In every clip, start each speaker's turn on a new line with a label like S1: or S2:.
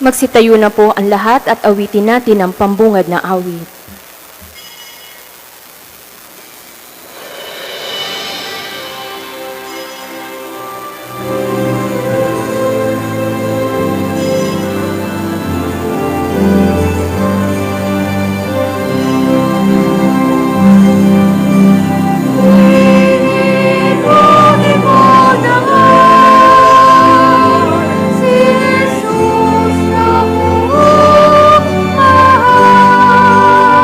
S1: Magsitayo na po ang lahat at awitin natin ang pambungad na awit.
S2: Mahal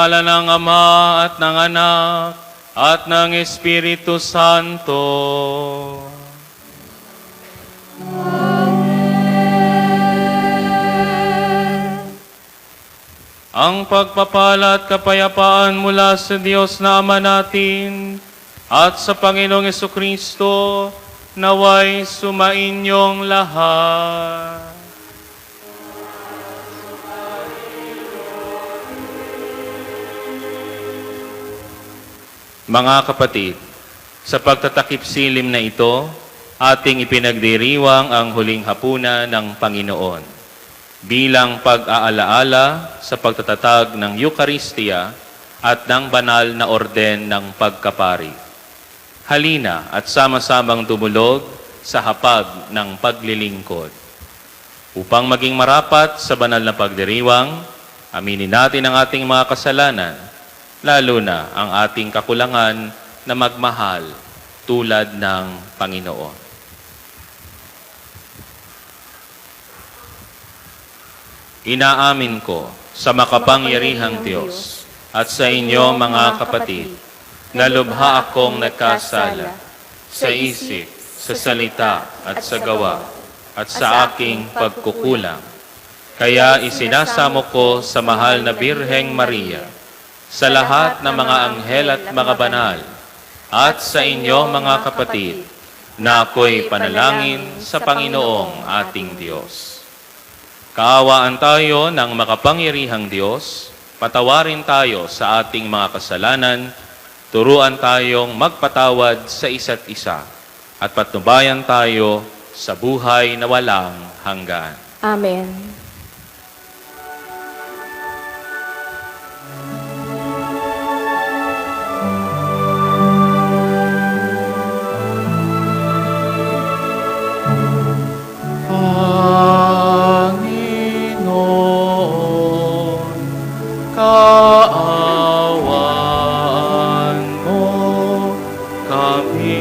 S2: ngalan ng Ama at ng Anak at ng Espiritu Santo. Ang pagpapala at kapayapaan mula sa Diyos na Ama natin at sa Panginoong Jesucristo naway sumainyong lahat. Mga kapatid, sa pagtatakip silim na ito, ating ipinagdiriwang ang huling hapunan ng Panginoon bilang pag-aalaala sa pagtatatag ng Eucharistia at ng banal na orden ng pagkapari. Halina at sama-samang tumulog sa hapag ng paglilingkod. Upang maging marapat sa banal na pagdiriwang, aminin natin ang ating mga kasalanan, lalo na ang ating kakulangan na magmahal tulad ng Panginoon. Inaamin ko sa makapangyarihang Diyos at sa inyo mga kapatid na lubha akong nagkasala sa isip, sa salita at sa gawa at sa aking pagkukulang. Kaya isinasamo ko sa mahal na Birheng Maria, sa lahat ng mga anghel at mga banal, at sa inyo mga kapatid, na ako'y panalangin sa Panginoong ating Diyos. Kaawaan tayo ng makapangyarihang Diyos, patawarin tayo sa ating mga kasalanan, turuan tayong magpatawad sa isa't isa, at patnubayan tayo sa buhay na walang hanggan.
S1: Amen.
S2: Panginoon, kaawaan mo kami.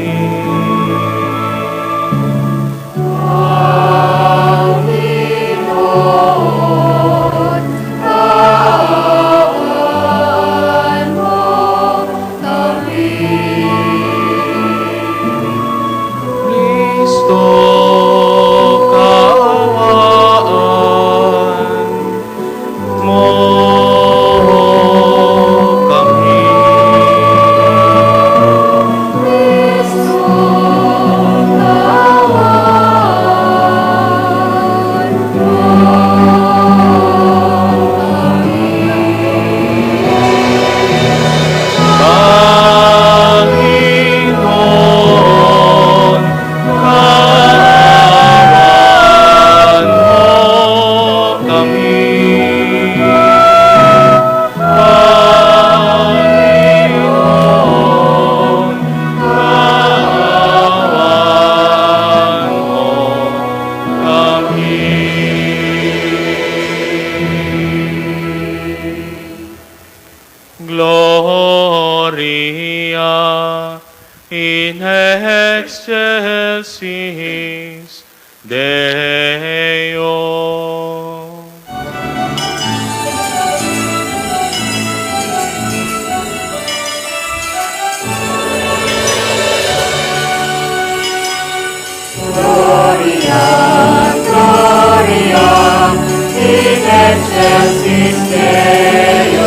S2: Kristo, kaawaan mo kami. Panginoon, kaawaan mo kami. Panginoon, kaawaan mo kami. Gloria in excelsis Deo.
S3: Gloria in excelsis Deo.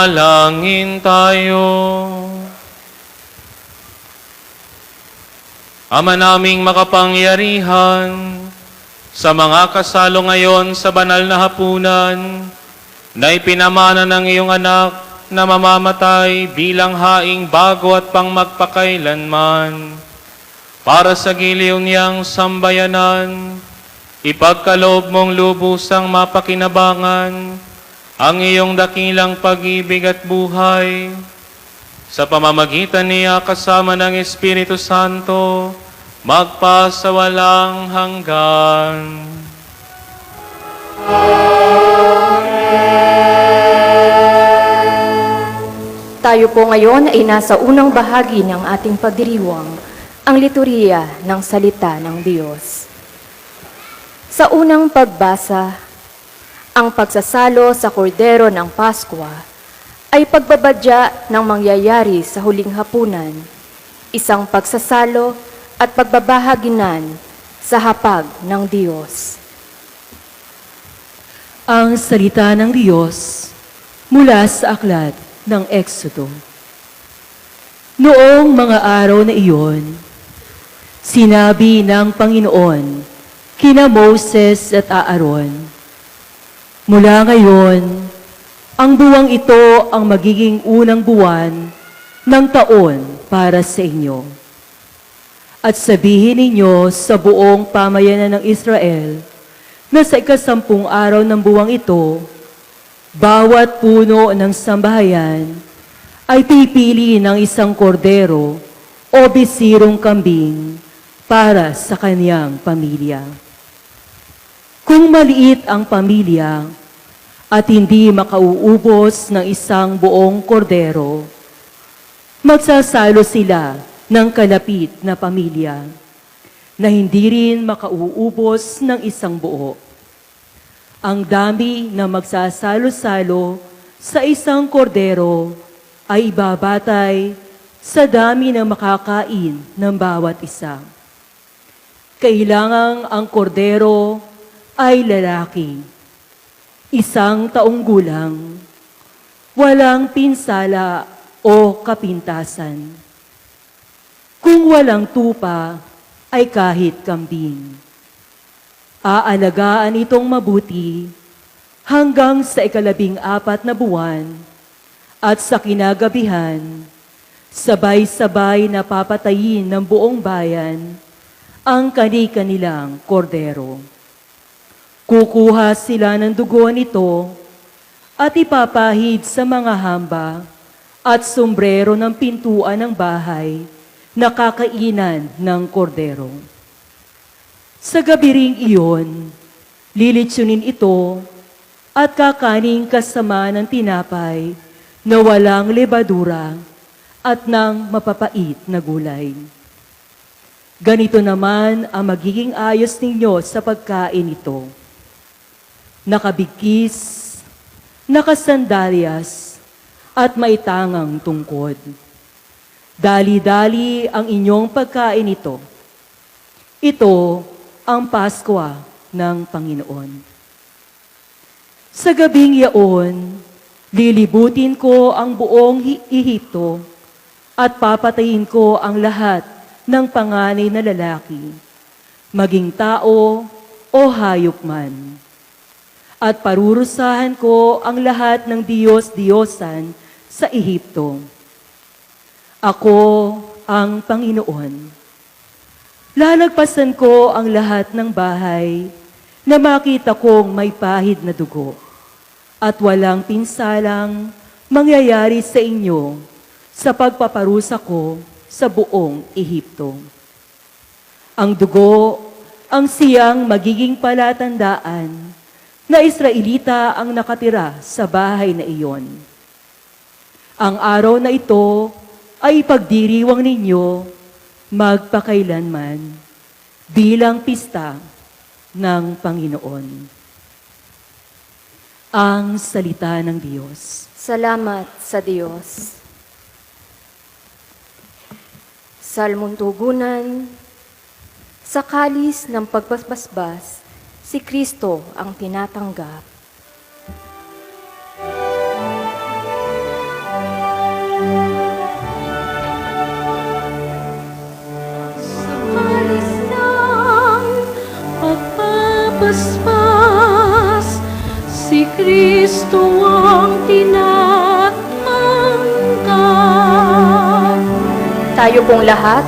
S2: Manalangin tayo. Ama naming makapangyarihan, sa mga kasalo ngayon sa banal na hapunan, na ipinamana ng iyong anak na mamamatay bilang haing bago at pang magpakailanman, para sa giliw niyang sambayanan, ipagkaloob mong lubusang mapakinabangan ang iyong dakilang pag-ibig at buhay. Sa pamamagitan niya kasama ng Espiritu Santo, magpasawalang hanggan.
S1: Tayo po ngayon ay nasa unang bahagi ng ating pagdiriwang, ang liturhiya ng salita ng Diyos. Sa unang pagbasa, ang pagsasalo sa kordero ng Paskwa ay pagbabadya ng mangyayari sa huling hapunan, isang pagsasalo at pagbabahaginan sa hapag ng Diyos.
S3: Ang salita ng Diyos mula sa aklat ng Exodo. Noong mga araw na iyon, sinabi ng Panginoon kina Moses at Aaron, "Mula ngayon, ang buwang ito ang magiging unang buwan ng taon para sa inyo. At sabihin ninyo sa buong pamayanan ng Israel na sa 10 araw ng buwang ito, bawat puno ng sambahayan ay pipili ng isang kordero o bisirong kambing para sa kaniyang pamilya. Kung maliit ang pamilya at hindi makauubos ng isang buong kordero, magsasalo sila ng kalapit na pamilya na hindi rin makauubos ng isang buo. Ang dami na magsasalo-salo sa isang kordero ay ibabatay sa dami na makakain ng bawat isa. Kailangang ang kordero ay lalaki, 1 taong gulang, walang pinsala o kapintasan. Kung walang tupa, ay kahit kambing. Aalagaan itong mabuti hanggang sa 14 na buwan at sa kinagabihan, sabay-sabay na papatayin ng buong bayan ang kani-kanilang kordero. Kukuha sila ng dugo nito at ipapahid sa mga hamba at sombrero ng pintuan ng bahay na kakainan ng kordero. Sa gabi ring iyon, lilitsunin ito at kakaning kasama ng tinapay na walang lebadura at ng mapapait na gulay. Ganito naman ang magiging ayos ninyo sa pagkain ito: nakabigkis, nakasandalyas, at maitangang tungkod. Dali-dali ang inyong pagkain ito. Ito ang Paskwa ng Panginoon. Sa gabing yaon, lilibutin ko ang buong Ehipto at papatayin ko ang lahat ng panganay na lalaki, maging tao o hayop man. At parurusahan ko ang lahat ng Diyos-Diyosan sa Ehipto. Ako ang Panginoon. Lalagpasan ko ang lahat ng bahay na makita kong may pahid na dugo at walang pinsalang mangyayari sa inyo sa pagpaparusa ko sa buong Ehipto. Ang dugo ang siyang magiging palatandaan na Israelita ang nakatira sa bahay na iyon. Ang araw na ito ay pagdiriwang ninyo magpakailanman bilang pista ng Panginoon. Ang salita ng Diyos.
S1: Salamat sa Diyos. Salmong tugunan, sa kalis ng pagpasbasbas, si Kristo ang tinatanggap. Tayo pong lahat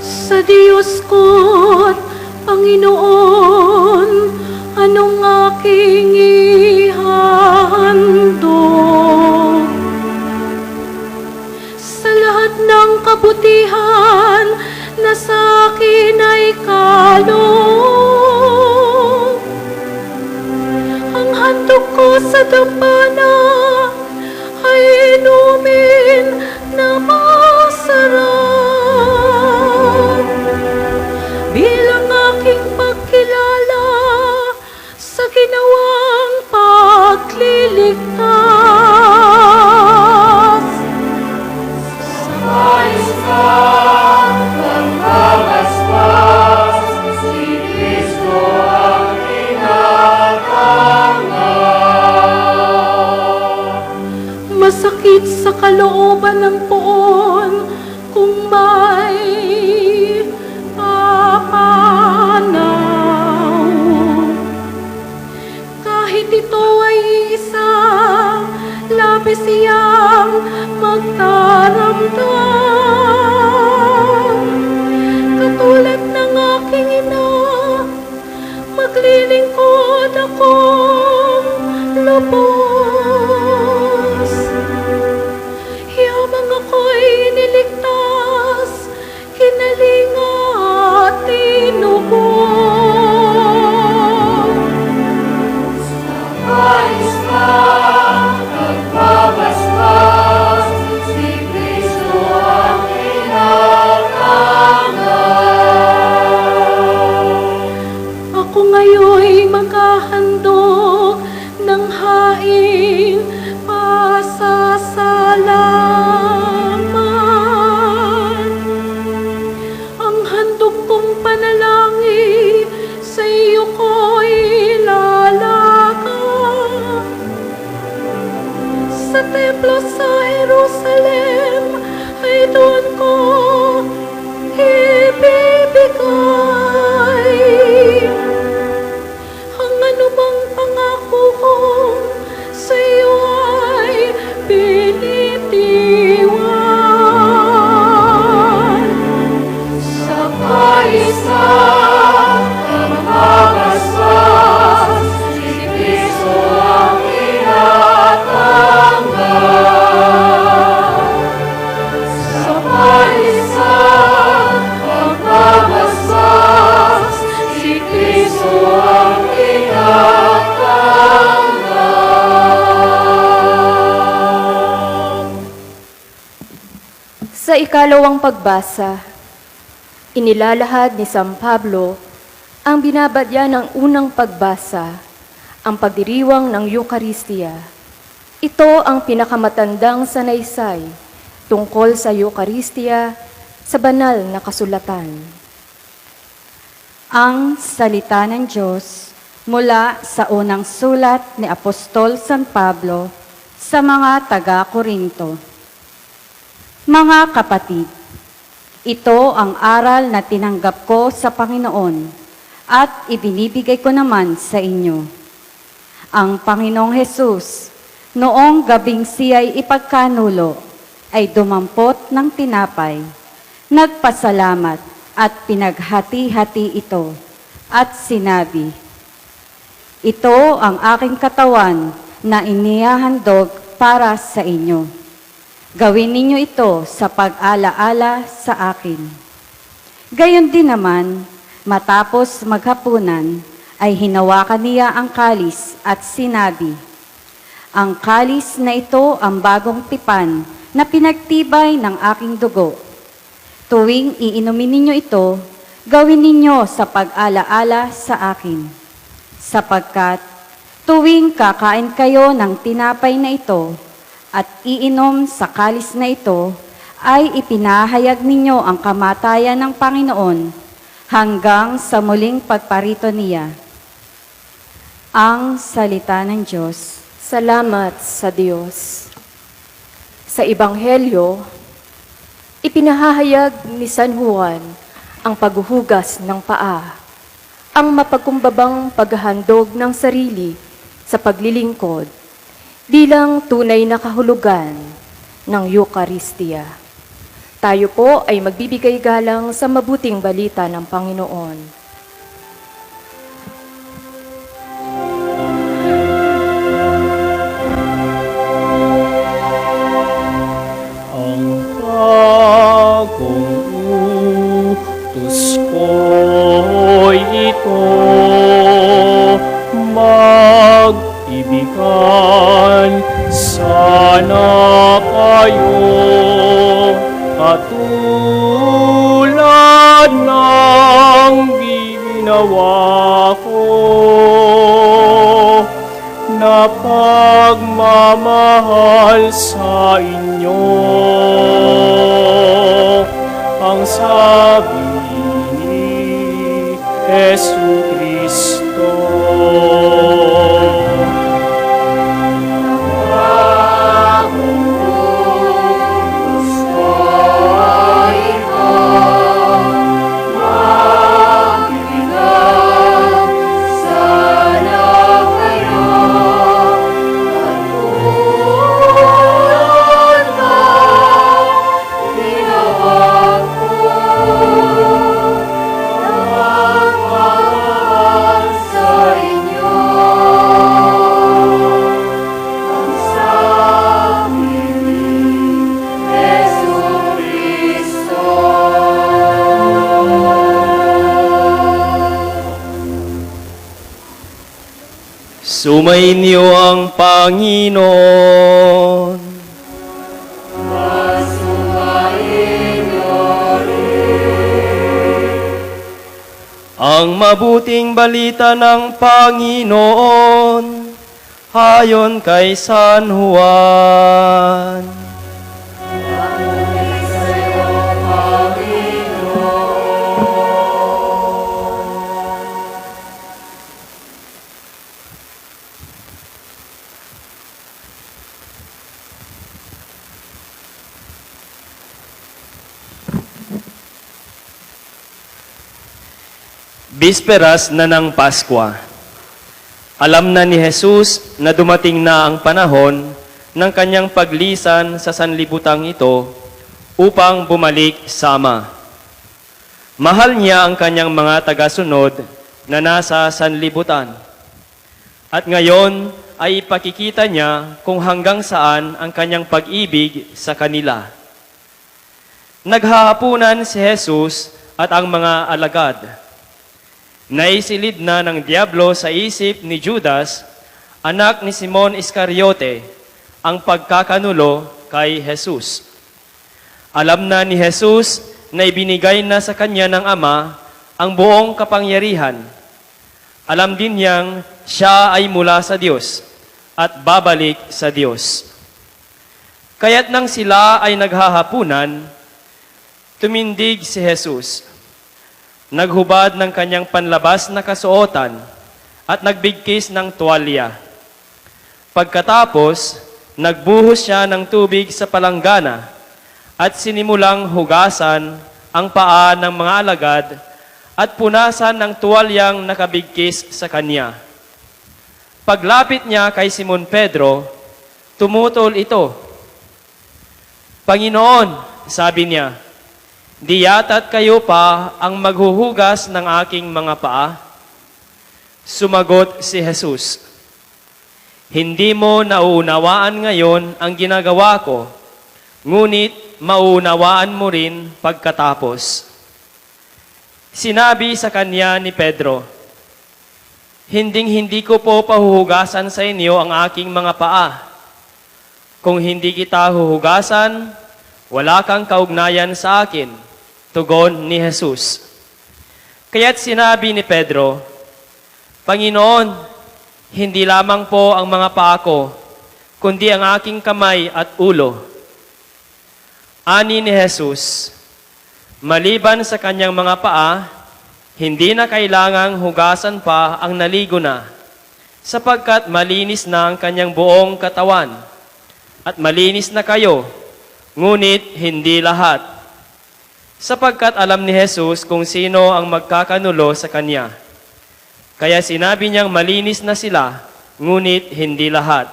S3: Sa Diyos ko't Panginoon, anong aking ihahandog? Sa lahat ng kabutihan na sa akin ay kaloob, ang handog ko sa dambana ay inumin na masarap. Bilang aking pagkilala sa ginawang pagliligtas. Masakit sa kalooban ng poon kung may papanaw. Kahit ito ay isa, labis siyang magtaramdam. Katulad ng aking ina, maglilingkod akong lubos. Yamang ako'y niligtas, kinalinga at tinubog. Ako ngayon'y maghahandog ng haing pasasalamat. Ang handog kong panalangin sa iyo ko'y ilalaga. Sa templo sa Jerusalem ay doon ko ibibigay ang anumang pangako kong sa iyo ay binitiwan. Sa kaisan ang magastos, si Kristo ang inatanggap. Sa kaisan ang magastos, si Kristo ang inatanggap.
S1: sa ikalawang pagbasa, inilalahad ni San Pablo ang binabadya ng unang pagbasa, ang pagdiriwang ng Eucharistia. Ito ang pinakamatandang sanaysay tungkol sa Eucharistia sa banal na kasulatan.
S4: Ang salita ng Diyos mula sa unang sulat ni Apostol San Pablo sa mga taga-Korinto. Mga kapatid, ito ang aral na tinanggap ko sa Panginoon at ibinibigay ko naman sa inyo. Ang Panginoong Hesus, noong gabing siya'y ipagkanulo, ay dumampot ng tinapay, nagpasalamat at pinaghati-hati ito, at sinabi, "Ito ang aking katawan na inihahandog para sa inyo. Gawin ninyo ito sa pag-alaala sa akin." Gayon din naman, matapos maghapunan, ay hinawakan niya ang kalis at sinabi, "Ang kalis na ito ang bagong tipan na pinagtibay ng aking dugo. Tuwing iinumin ninyo ito, gawin ninyo sa pag-alaala sa akin. Sapagkat tuwing kakain kayo ng tinapay na ito at iinom sa kalis na ito, ay ipinahayag ninyo ang kamatayan ng Panginoon hanggang sa muling pagparito niya." Ang salita ng Diyos.
S1: Salamat sa Diyos. Sa Ebanghelyo, ipinahahayag ni San Juan ang paghuhugas ng paa, ang mapagkumbabang paghahandog ng sarili sa paglilingkod bilang tunay na kahulugan ng Eucharistia. Tayo po ay magbibigay galang sa mabuting balita ng Panginoon.
S5: Ang bagong utos ko'y ito, mag-ibigan sana kayo, katulad ng ginawa ko, na pagmamahal sa inyo. Ang sabi ni Jesucristo. Sumainyo ang Panginoon. Ang mabuting balita ng Panginoon ayon kay San Juan. Bisperas na ng Paskwa. Alam na ni Jesus na dumating na ang panahon ng kanyang paglisan sa sanlibutang ito upang bumalik sa Ama. Mahal niya ang kanyang mga tagasunod na nasa sanlibutan. At ngayon ay ipakikita niya kung hanggang saan ang kanyang pag-ibig sa kanila. Naghahapunan si Jesus at ang mga alagad. Naisilid na ng Diablo sa isip ni Judas, anak ni Simon Iscariote, ang pagkakanulo kay Jesus. Alam na ni Jesus na ibinigay na sa kanya ng Ama ang buong kapangyarihan. Alam din niyang siya ay mula sa Diyos at babalik sa Diyos. Kaya't nang sila ay naghahapunan, tumindig si Jesus. Naghubad ng kanyang panlabas na kasuotan at nagbigkis ng tuwalya. Pagkatapos, nagbuhos siya ng tubig sa palanggana at sinimulang hugasan ang paa ng mga alagad at punasan ng tuwalyang nakabigkis sa kanya. Paglapit niya kay Simon Pedro, tumutol ito. Panginoon, sabi niya, di yata't kayo pa ang maghuhugas ng aking mga paa? Sumagot si Jesus, hindi mo nauunawaan ngayon ang ginagawa ko, ngunit mauunawaan mo rin pagkatapos. Sinabi sa kanya ni Pedro, hindi ko po pahuhugasan sa inyo ang aking mga paa. Kung hindi kita huhugasan, wala kang kaugnayan sa akin. Tugon ni Jesus. Kaya't sinabi ni Pedro, Panginoon, hindi lamang po ang mga paa ko, kundi ang aking kamay at ulo. Ani ni Jesus, maliban sa kanyang mga paa, hindi na kailangang hugasan pa ang naligo na, sapagkat malinis na ang kanyang buong katawan, at malinis na kayo, ngunit hindi lahat. sapagkat alam ni Jesus kung sino ang magkakanulo sa kanya. Kaya sinabi niyang malinis na sila, ngunit hindi lahat.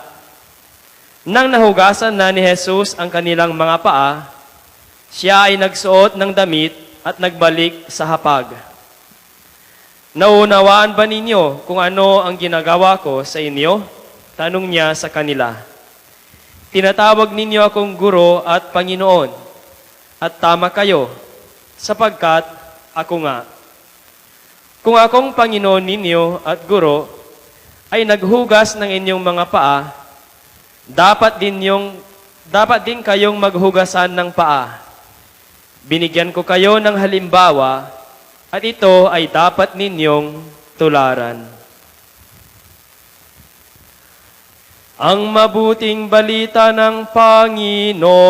S5: Nang nahugasan na ni Jesus ang kanilang mga paa, siya ay nagsuot ng damit at nagbalik sa hapag. Naunawaan ba ninyo kung ano ang ginagawa ko sa inyo? Tanong niya sa kanila. Tinatawag ninyo akong guro at Panginoon, at tama kayo, sapagkat ako nga. Kung akong Panginoon ninyo at guro ay naghugas ng inyong mga paa, dapat din kayong maghugasan ng paa. Binigyan ko kayo ng halimbawa at ito ay dapat ninyong tularan. Ang mabuting balita ng Panginoon.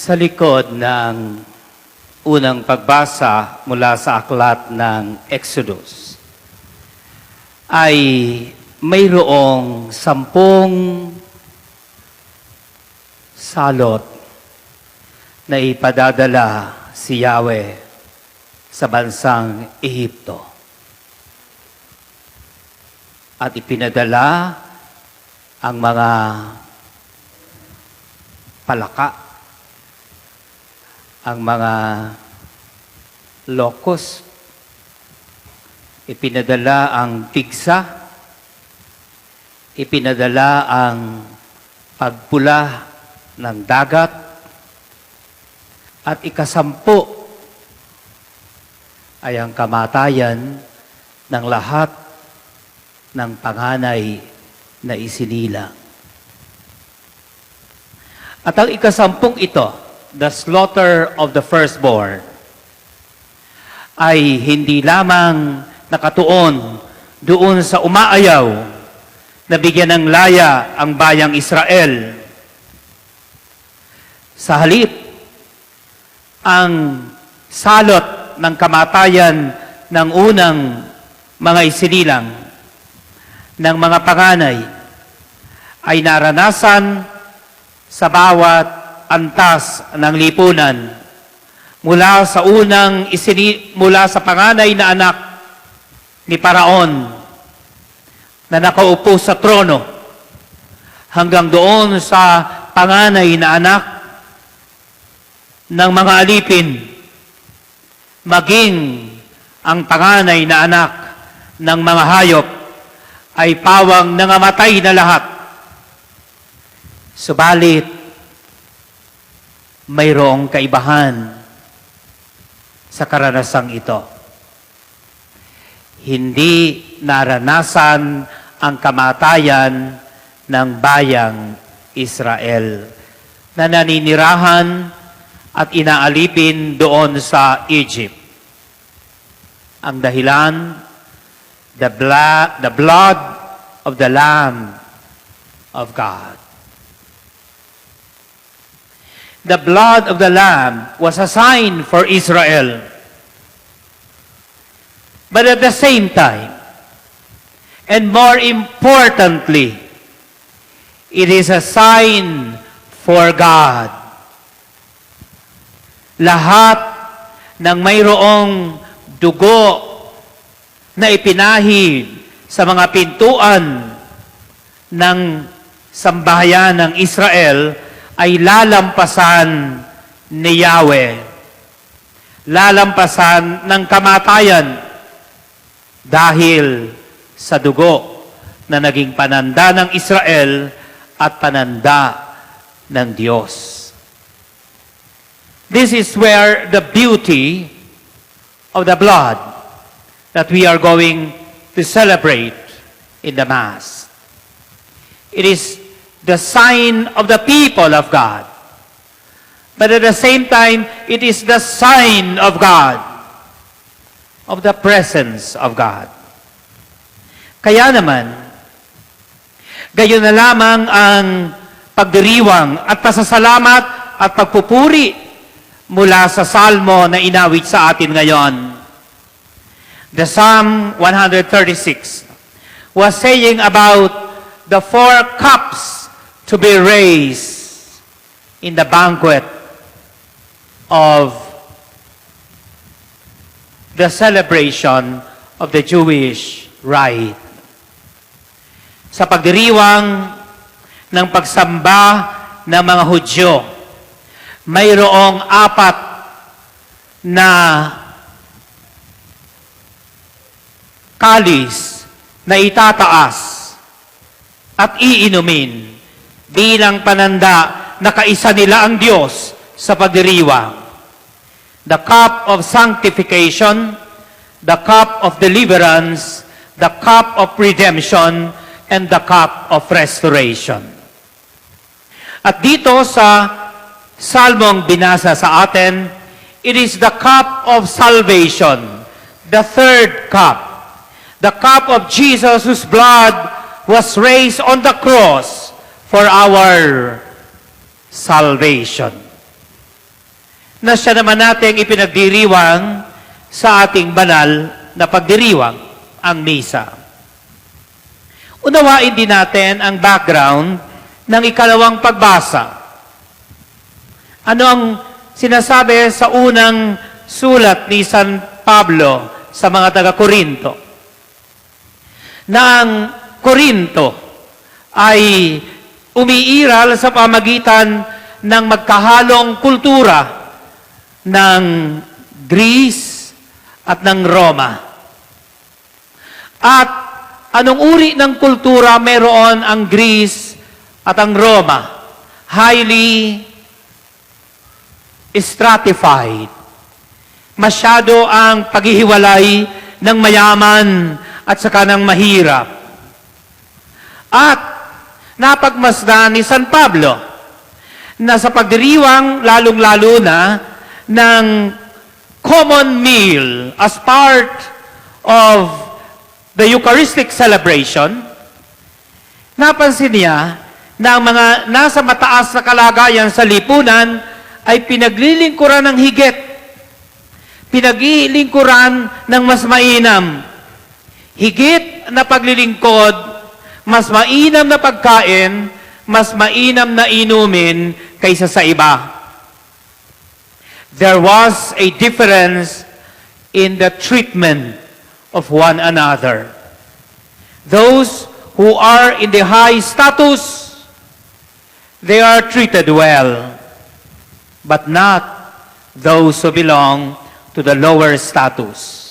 S6: Sa likod ng unang pagbasa mula sa aklat ng Exodus, ay mayroong 10 salot na ipadadala si Yahweh sa bansang Ehipto. At ipinadala ang mga palaka, ang mga locust, ipinadala ang tigsa, ipinadala ang pagpula ng dagat, at 10 ay ang kamatayan ng lahat ng panganay na isinilang. At ang 10 ito, the slaughter of the firstborn, ay hindi lamang nakatuon doon sa umaayaw na bigyan ng laya ang bayang Israel. Sa halip, ang salot ng kamatayan ng unang mga isinilang ng mga panganay ay naranasan sa bawat antas ng lipunan mula sa mula sa panganay na anak ni Paraon na nakaupo sa trono hanggang doon sa panganay na anak ng mga alipin, maging ang panganay na anak ng mga hayop ay pawang nangamatay na lahat. Subalit, mayroong kaibahan sa karanasang ito. Hindi naranasan ang kamatayan ng bayang Israel na naninirahan at inaalipin doon sa Egypt. Ang dahilan, the blood of the Lamb of God. The blood of the Lamb was a sign for Israel. But at the same time, and more importantly, it is a sign for God. Lahat ng mayroong dugo na ipinahid sa mga pintuan ng sambahayan ng Israel ay lalampasan ni Yahweh. Lalampasan ng kamatayan dahil sa dugo na naging pananda ng Israel at pananda ng Diyos. This is where the beauty of the blood that we are going to celebrate in the Mass. It is the sign of the people of God. But at the same time, it is the sign of God, of the presence of God. Kaya naman, gayon na lamang ang pagdiriwang at pasasalamat at pagpupuri mula sa salmo na inawit sa atin ngayon. The Psalm 136 was saying about the 4 cups to be raised in the banquet of the celebration of the Jewish rite. Sa pagdiriwang ng pagsamba ng mga Hudyo, mayroong 4 na kalis na itataas at iinumin bilang pananda na kaisa nila ang Diyos sa pagdiriwang. The cup of sanctification, the cup of deliverance, the cup of redemption, and the cup of restoration. At dito sa salmong binasa sa atin, it is the cup of salvation, the 3rd cup, the cup of Jesus whose blood was raised on the cross for our salvation. Na siya naman nating ipinagdiriwang sa ating banal na pagdiriwang, ang misa. Unawain din natin ang background ng ikalawang pagbasa. Ano ang sinasabi sa unang sulat ni San Pablo sa mga taga-Korinto? Na ang Korinto ay umiiral sa pamagitan ng magkahalong kultura ng Greece at ng Roma. At anong uri ng kultura meron ang Greece at ang Roma? Highly stratified. Masyado ang paghihiwalay ng mayaman at saka ng mahirap. At napagmasdan ni San Pablo na sa pagdiriwang lalong-lalo na ng common meal as part of the Eucharistic celebration, napansin niya na ang mga nasa mataas na kalagayan sa lipunan ay pinaglilingkuran ng higit, pinaglilingkuran ng mas mainam. Higit na paglilingkod, mas mainam na pagkain, mas mainam na inumin kaysa sa iba. There was a difference in the treatment of one another. Those who are in the high status, they are treated well, but not those who belong to the lower status.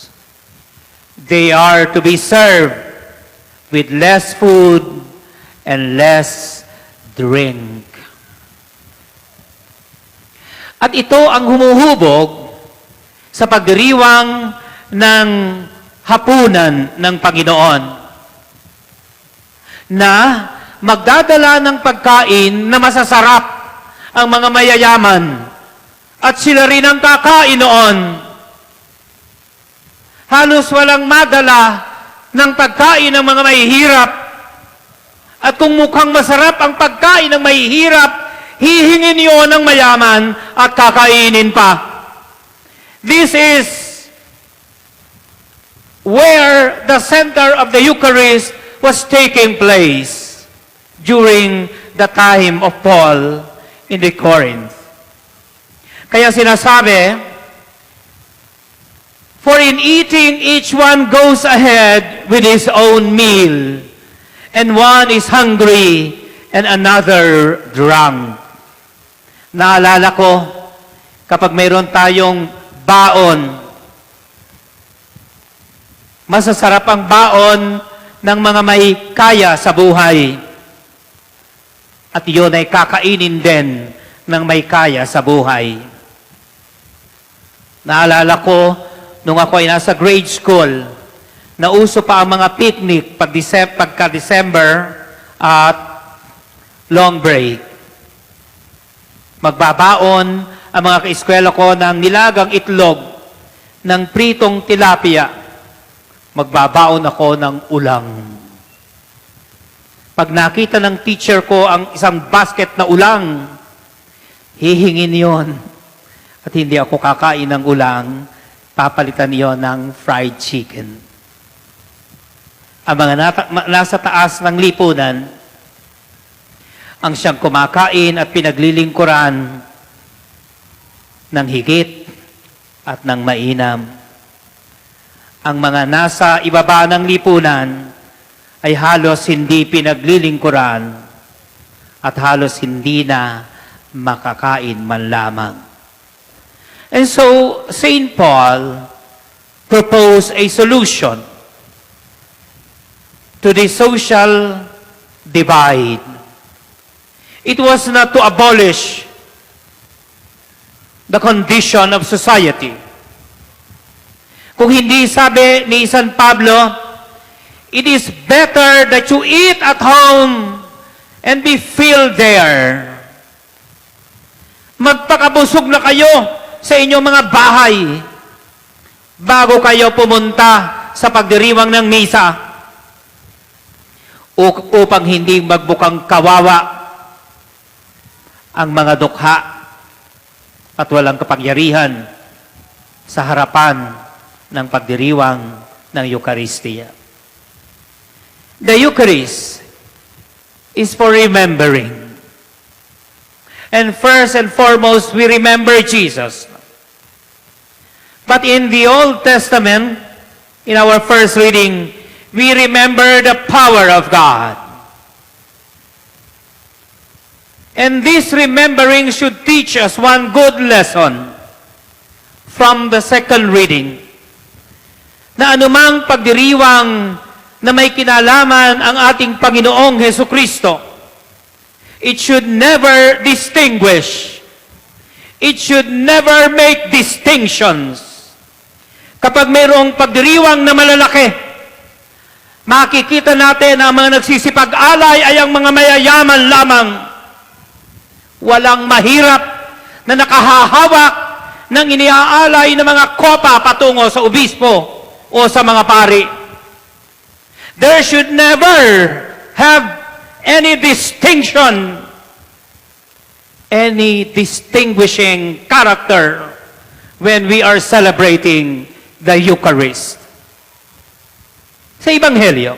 S6: They are to be served with less food and less drink. At ito ang humuhubog sa pagdiriwang ng hapunan ng Panginoon na magdadala ng pagkain na masasarap ang mga mayayaman at sila rin ang kakain noon. Halos walang madala ng pagkain ng mga mahihirap. At kung mukhang masarap ang pagkain ng mahihirap, hihingin yun ng mayaman at kakainin pa. This is where the center of the Eucharist was taking place during the time of Paul in the Corinth. Kaya sinasabi, for in eating, each one goes ahead with his own meal, and one is hungry and another drunk. Naalala ko, kapag mayroon tayong baon, masasarap ang baon ng mga may kaya sa buhay. At yun ay kakainin din ng may kaya sa buhay. Naalala ko, nung ako ay nasa grade school, Nauso pa ang mga picnic pagka-December at long break. Magbabaon ang mga kaeskwela ko ng nilagang itlog ng pritong tilapia. Magbabaon ako ng ulang. Pag nakita ng teacher ko ang isang basket na ulang, hihingin yon. At hindi ako kakain ng ulang, papalitan yon ng fried chicken. Ang mga nasa taas ng lipunan, ang siyang kumakain at pinaglilingkuran ng higit at ng mainam. Ang mga nasa ibaba ng lipunan ay halos hindi pinaglilingkuran at halos hindi na makakain man lamang. And so, St. Paul proposed a solution to the social divide. It was not to abolish the condition of society. Kung hindi, sabi ni San Pablo, it is better that you eat at home and be filled there. Magpakabusog na kayo sa inyong mga bahay bago kayo pumunta sa pagdiriwang ng misa upang hindi magbukang kawawa ang mga dukha at walang kapangyarihan sa harapan ng pagdiriwang ng Eucharistia. The Eucharist is for remembering. And first and foremost, we remember Jesus. But in the Old Testament, in our first reading, we remember the power of God. And this remembering should teach us one good lesson from the second reading, na anumang pagdiriwang na may kinalaman ang ating Panginoong Hesukristo, it should never distinguish. It should never make distinctions. Kapag mayroong pagdiriwang na malalaki, makikita natin ang mga nagsisipag-alay ay ang mga mayayaman lamang. Walang mahirap na nakahahawak ng iniaalay ng mga kopa patungo sa obispo o sa mga pari. There should never have any distinction, any distinguishing character when we are celebrating the Eucharist. Sa Ebanghelyo,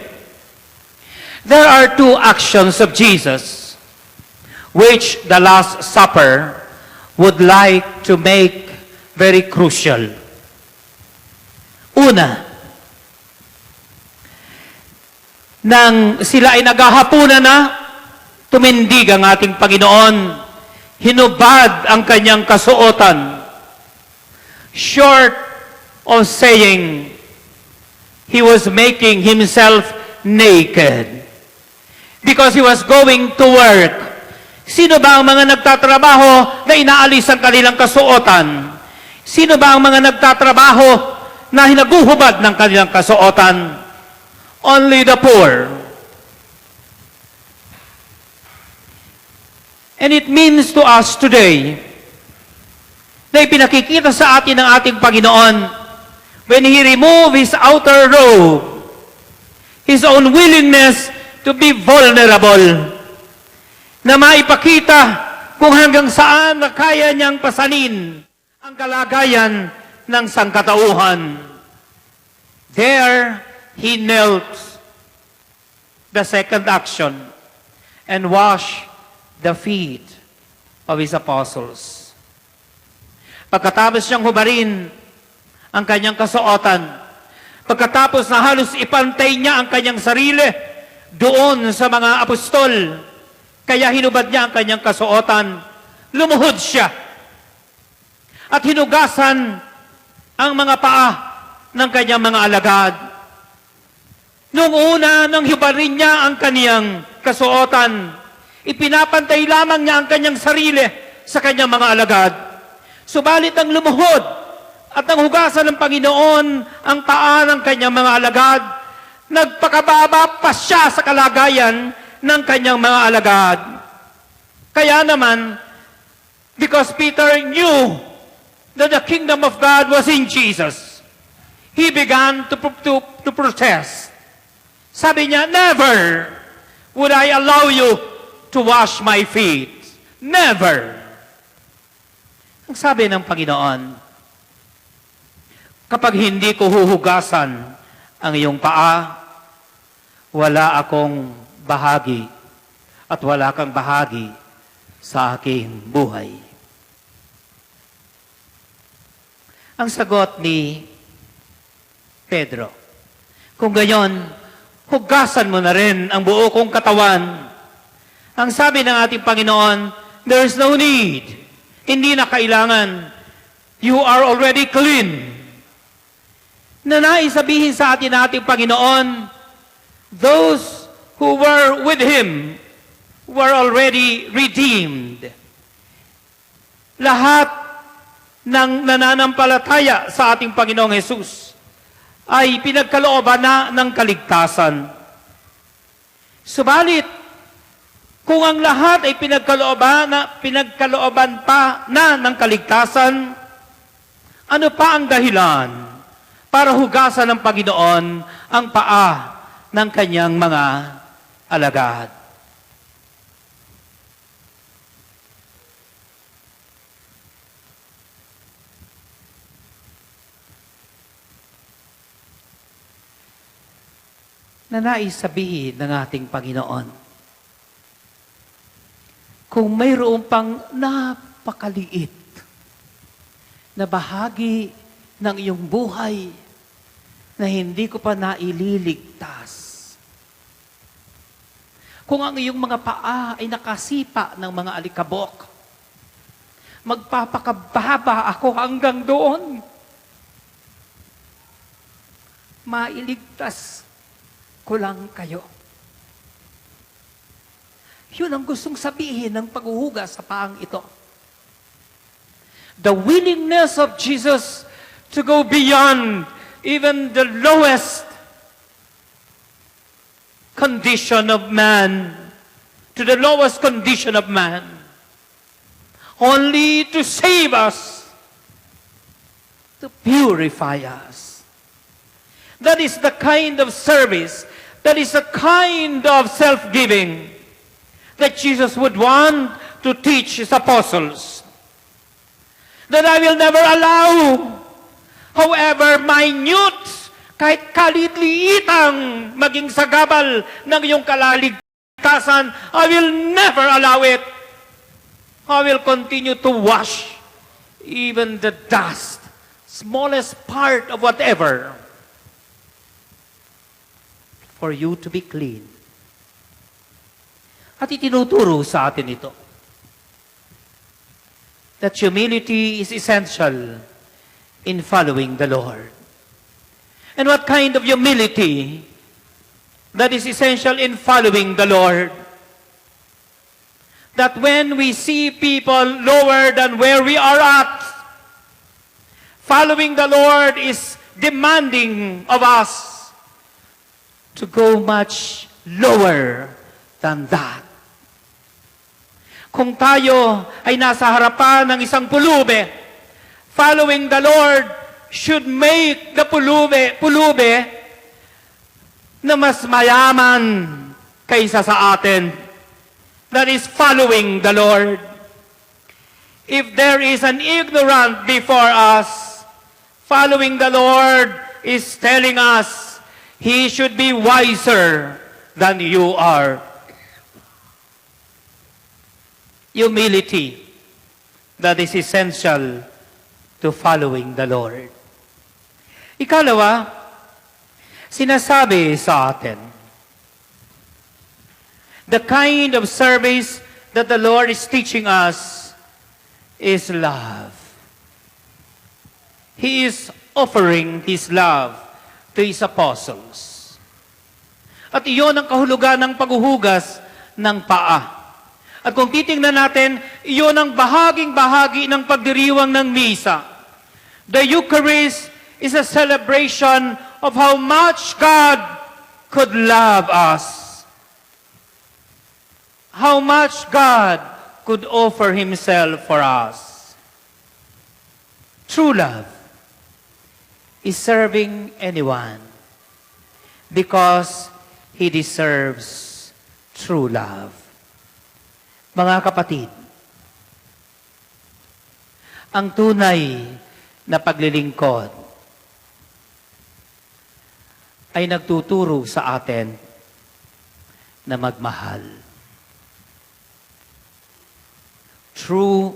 S6: there are two actions of Jesus which the Last Supper would like to make very crucial. Una, nang sila ay naghahapunan na, tumindig ang ating Panginoon, hinubad ang kanyang kasuotan. Short of saying, he was making himself naked because he was going to work. Sino ba ang mga nagtatrabaho na inaalis ang kanilang kasuotan? Sino ba ang mga nagtatrabaho na hinaguhubad ng kanilang kasuotan? Only the poor. And it means to us today na ipinakikita sa atin ng ating Panginoon when He removed His outer robe, His own willingness to be vulnerable, na maipakita kung hanggang saan na kaya niyang pasanin ang kalagayan ng sangkatauhan. There, He knelt, the second action, and washed the feet of His apostles. Pagkatapos niyang hubarin ang kanyang kasuotan, pagkatapos na halos ipantay niya ang kanyang sarili doon sa mga apostol, kaya hinubad niya ang kanyang kasuotan, lumuhod siya at hinugasan ang mga paa ng kanyang mga alagad. Noong una, nang hibarin niya ang kaniyang kasuotan, ipinapantay lamang niya ang kanyang sarili sa kanyang mga alagad. Subalit ang lumuhod at nang hugasan ng Panginoon ang paa ng kanyang mga alagad, nagpakababa pa siya sa kalagayan ng kanyang mga alagad. Kaya naman, because Peter knew that the kingdom of God was in Jesus, he began to protest. Sabi niya, never would I allow you to wash my feet. Never. Ang sabi ng Panginoon, kapag hindi ko huhugasan ang iyong paa, wala akong bahagi at wala kang bahagi sa aking buhay. Ang sagot ni Pedro, kung gayon, hugasan mo na rin ang buo kong katawan. Ang sabi ng ating Panginoon, there is no need. Hindi na kailangan. You are already clean. Na naisabihin sa atin ng ating Panginoon, those who were with Him were already redeemed. Lahat ng nananampalataya sa ating Panginoong Hesus ay pinagkalooban na ng kaligtasan. Subalit, kung ang lahat ay pinagkalooban pa na ng kaligtasan, ano pa ang dahilan para hugasan ng Panginoon ang paa ng kanyang mga alagad? Na nais sabihin ng ating Panginoon, kung mayroon pang napakaliit na bahagi ng iyong buhay na hindi ko pa naililigtas, kung ang iyong mga paa ay nakasipa ng mga alikabok, magpapakababa ako hanggang doon. Mailigtas ko lang kayo. Yun ang gustong sabihin ng paghuhugas sa paang ito. The willingness of Jesus to go beyond even the lowest condition of man, to the lowest condition of man, only to save us, to purify us. That is the kind of service, that is the kind of self-giving that Jesus would want to teach His apostles. That I will never allow, however minute, kahit kalit-liitang maging sagabal ng iyong kalaligtasan, I will never allow it. I will continue to wash even the dust, smallest part of whatever, for you to be clean. At itinuturo sa atin ito, that humility is essential in following the Lord. And what kind of humility that is essential in following the Lord? That when we see people lower than where we are at, following the Lord is demanding of us to go much lower than that. Kung tayo ay nasa harapan ng isang pulube, following the Lord should make the pulube na mas mayaman kaysa sa atin. That is following the Lord. If there is an ignorant before us, following the Lord is telling us he should be wiser than you are. Humility, that is essential to following the Lord. Ikalawa, sinasabi sa atin, the kind of service that the Lord is teaching us is love. He is offering His love to His apostles. At iyon ang kahulugan ng paghuhugas ng paa. At kung titingnan natin, iyon ang bahaging-bahagi ng pagdiriwang ng misa. The Eucharist is a celebration of how much God could love us. How much God could offer Himself for us. True love is serving anyone because He deserves true love. Mga kapatid, ang tunay na paglilingkod ay nagtuturo sa atin na magmahal. True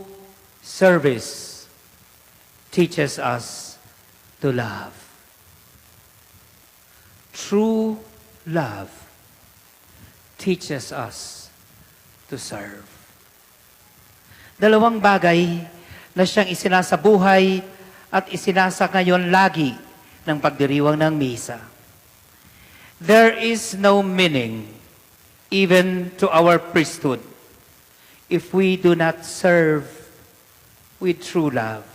S6: service teaches us to love. True love teaches us to serve. Dalawang bagay na siyang isinasabuhay at isinasa ngayon lagi ng pagdiriwang ng misa. There is no meaning even to our priesthood if we do not serve with true love,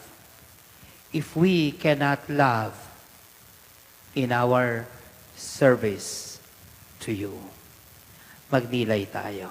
S6: if we cannot love in our service to you. Magnilay tayo.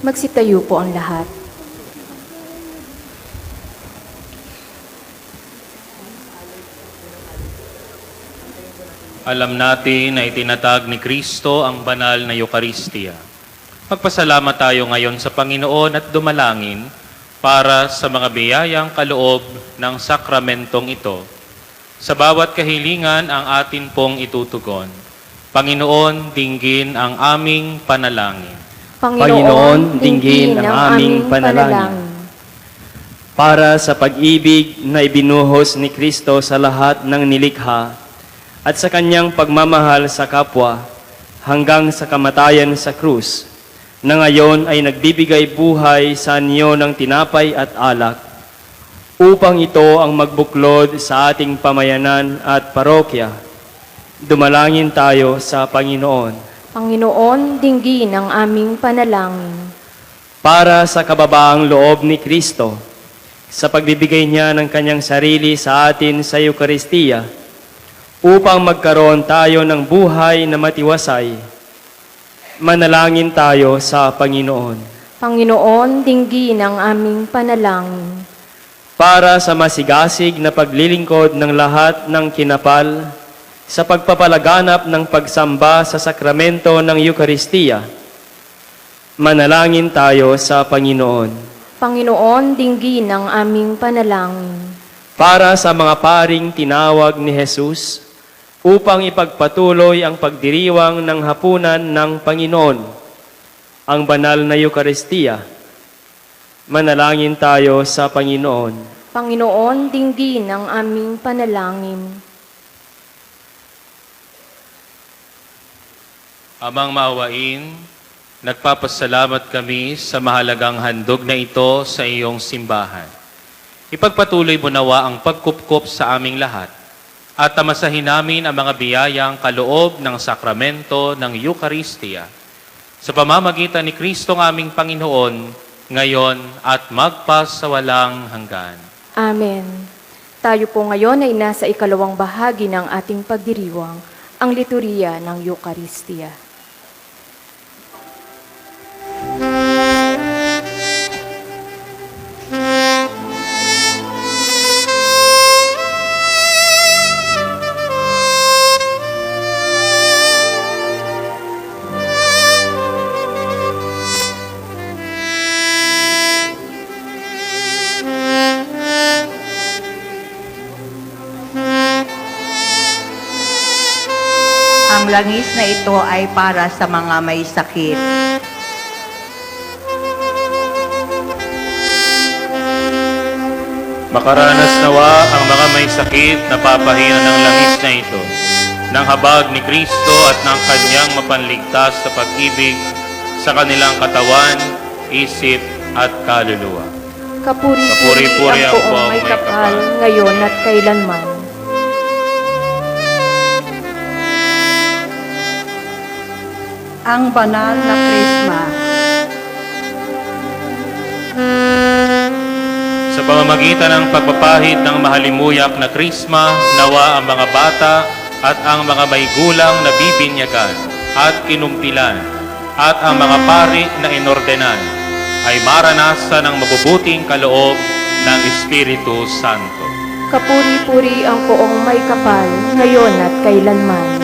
S1: Magsitayo po ang lahat.
S2: Alam natin na itinatag ni Kristo ang banal na Eukaristiya. Magpasalamat tayo ngayon sa Panginoon at dumalangin para sa mga biyayang kaloob ng sakramentong ito. Sa bawat kahilingan ang atin pong itutugon. Panginoon, dinggin ang aming panalangin.
S5: Panginoon, dinggin ang aming panalangin. Para sa pag-ibig na ibinuhos ni Kristo sa lahat ng nilikha at sa kanyang pagmamahal sa kapwa hanggang sa kamatayan sa krus, na ngayon ay nagbibigay buhay sa anyo ng tinapay at alak, upang ito ang magbuklod sa ating pamayanan at parokya. Dumalangin tayo sa Panginoon.
S1: Panginoon, dinggin ang aming panalangin.
S5: Para sa kababaang loob ni Kristo, sa pagbibigay niya ng kanyang sarili sa atin sa Eukaristiya, upang magkaroon tayo ng buhay na matiwasay, manalangin tayo sa Panginoon.
S1: Panginoon, dinggin ang aming panalangin.
S5: Para sa masigasig na paglilingkod ng lahat ng kinapal, sa pagpapalaganap ng pagsamba sa sakramento ng Eukaristiya, manalangin tayo sa Panginoon.
S1: Panginoon, dinggin ang aming panalangin.
S5: Para sa mga paring tinawag ni Jesus, upang ipagpatuloy ang pagdiriwang ng hapunan ng Panginoon, ang banal na Eukaristiya, manalangin tayo sa Panginoon.
S1: Panginoon, dinggin ang aming panalangin.
S2: Amang maawain, nagpapasalamat kami sa mahalagang handog na ito sa iyong simbahan. Ipagpatuloy mo nawa ang pagkupkop sa aming lahat at tamasahin namin ang mga biyayang kaloob ng sakramento ng Eukaristiya sa pamamagitan ni Kristong aming Panginoon ngayon at magpasawalang hanggan.
S1: Amen. Tayo po ngayon ay nasa ikalawang bahagi ng ating pagdiriwang, ang liturhiya ng Eukaristiya.
S7: langis na ito ay para sa mga may sakit.
S2: Makaranas nawa ang mga may sakit na papahina ng langis na ito, ng habag ni Kristo at ng kanyang mapanligtas sa pag-ibig sa kanilang katawan, isip at kaluluwa.
S1: Kapuri-puri ang poong may kapal, ngayon at kailanman.
S4: Ang banal na Krisma.
S2: Sa pamamagitan ng pagpapahid ng mahalimuyak na krisma, nawa ang mga bata at ang mga may gulang na bibinyagan at kinumpilan at ang mga pari na inordenan ay maranasan ng mabubuting kaloob ng Espiritu Santo.
S1: Kapuri-puri ang poong may kapal, ngayon at kailanman.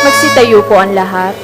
S1: Magsitayo po ang lahat.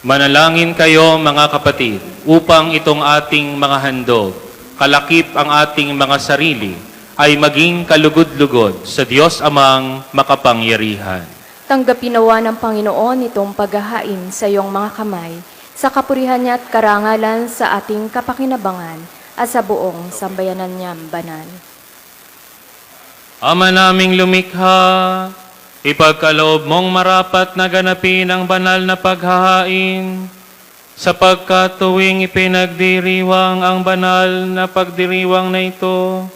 S2: Manalangin kayo mga kapatid upang itong ating mga handog, kalakip ang ating mga sarili, ay maging kalugod-lugod sa Diyos Amang makapangyarihan.
S1: Tanggapin nawa ng Panginoon itong paghahain sa iyong mga kamay, sa kapurihan niya at karangalan sa ating kapakinabangan at sa buong sambayanan niyang banal.
S2: Ama naming lumikha, ipagkaloob mong marapat na ganapin ang banal na paghahain, sapagkat tuwing ipinagdiriwang ang banal na pagdiriwang na ito,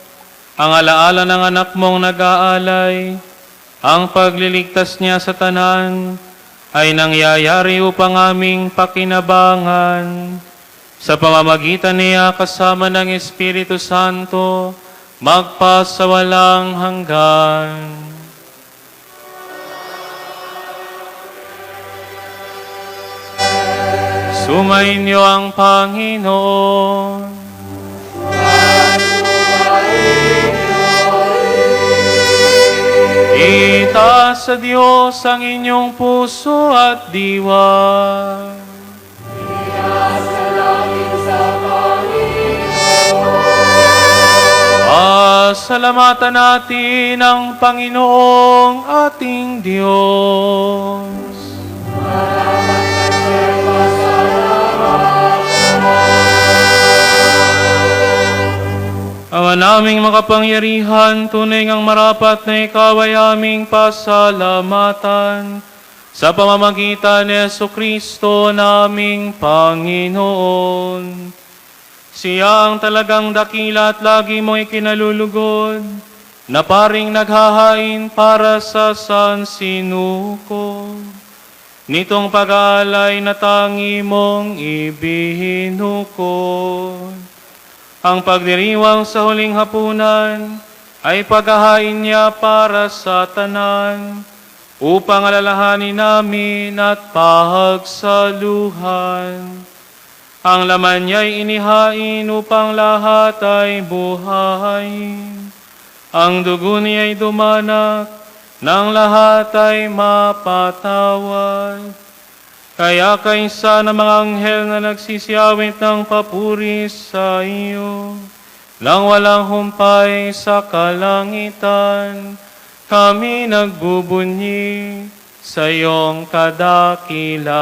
S2: ang alaala ng anak mong nag-aalay, ang pagliligtas niya sa tanan, ay nangyayari upang aming pakinabangan. Sa pamamagitan niya kasama ng Espiritu Santo, magpasawalang hanggan. Sumainyo ang Panginoon. Itaas sa Diyos ang inyong puso at diwa. Salamatan natin ang Panginoong ating Diyos. Ama naming makapangyarihan, tunay ngang marapat na ikaw ay aming pasalamatan sa pamamagitan ni Jesucristo naming Panginoon. Siya ang talagang dakila at lagi mo ikinalulugod, na paring naghahain para sa sansinuko. Nitong pag-aalay na tangi mong ibihinukod. Ang pagdiriwang sa huling hapunan ay paghahain niya para sa tanan, upang alalahanin namin at pagsaluhan. Ang laman niya'y inihain upang lahat ay buhayin. Ang dugo niya'y dumanak, nang lahat ay mapatawad. Kaya kaisa ng mga anghel na nagsisiyawit ng papuri sa iyo, nang walang humpay sa kalangitan, kami nagbubunyi sa iyong kadakilaan.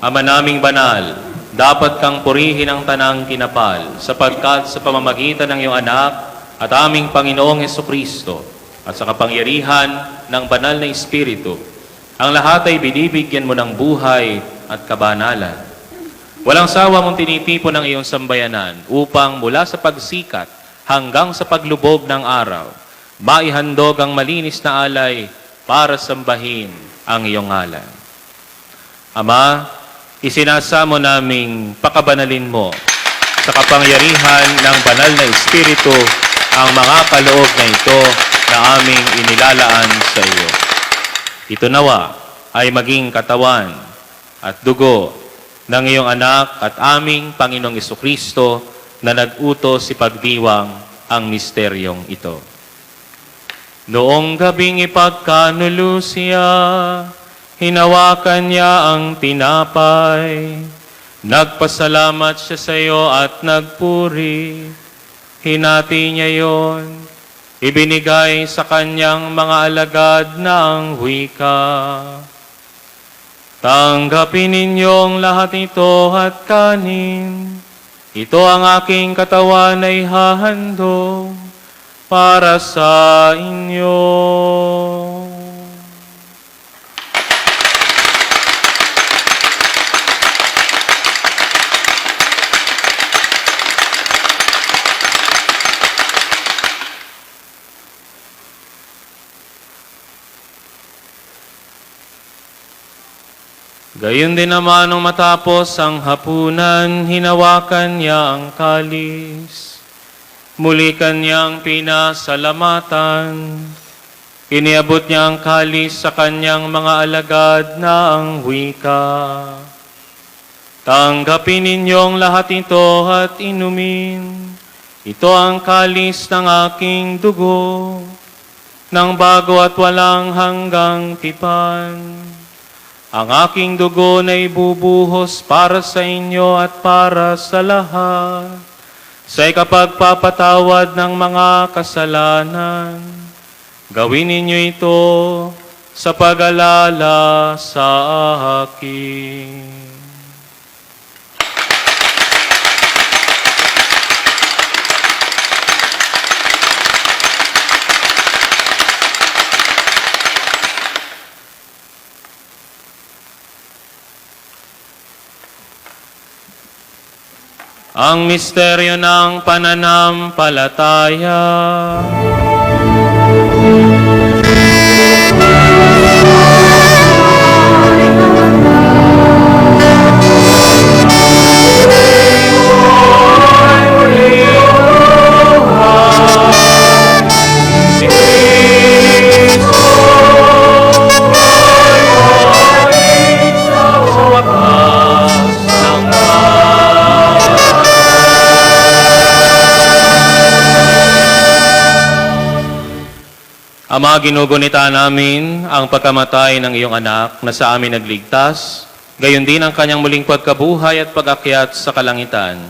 S2: Ama naming banal, dapat kang purihin ang tanang kinapal, sapagkat sa pamamagitan ng iyong anak at aming Panginoong Hesukristo at sa kapangyarihan ng banal na Espiritu, ang lahat ay binibigyan mo ng buhay at kabanalan. Walang sawa mong tinitipon ang iyong sambayanan upang mula sa pagsikat hanggang sa paglubog ng araw, maihandog ang malinis na alay para sambahin ang iyong ngalan. Ama, isinasamo naming pakabanalin mo sa kapangyarihan ng banal na Espiritu ang mga kaloob na ito na aming inilalaan sa iyo. Ito nawa ay maging katawan at dugo ng iyong anak at aming Panginoong Jesucristo na nag-utos si pagdiwang ang misteryong ito. Noong gabing ipagkanulusya, hinawakan niya ang tinapay, nagpasalamat siya sa iyo at nagpuri. Hinati niya yon, ibinigay sa kanyang mga alagad na ang wika. Tanggapin ninyong lahat ito at kanin. Ito ang aking katawan ay hahandog para sa inyo. Gayon din naman nung matapos ang hapunan, hinawakan niya ang kalis. Muli kanyang pinasalamatan. Iniabot niya ang kalis sa kanyang mga alagad na ang wika. Tanggapin ninyong lahat ito at inumin. Ito ang kalis ng aking dugo, ng bago at walang hanggang tipan. Ang aking dugo na ibubuhos para sa inyo at para sa lahat, sa ikapagpapatawad ng mga kasalanan. Gawin ninyo ito sa pag-alala sa akin. Ang misteryo ng pananampalataya. Ama, ginugunita namin ang pagkamatay ng iyong anak na sa amin nagligtas, gayon din ang kanyang muling pagkabuhay at pag-akyat sa kalangitan.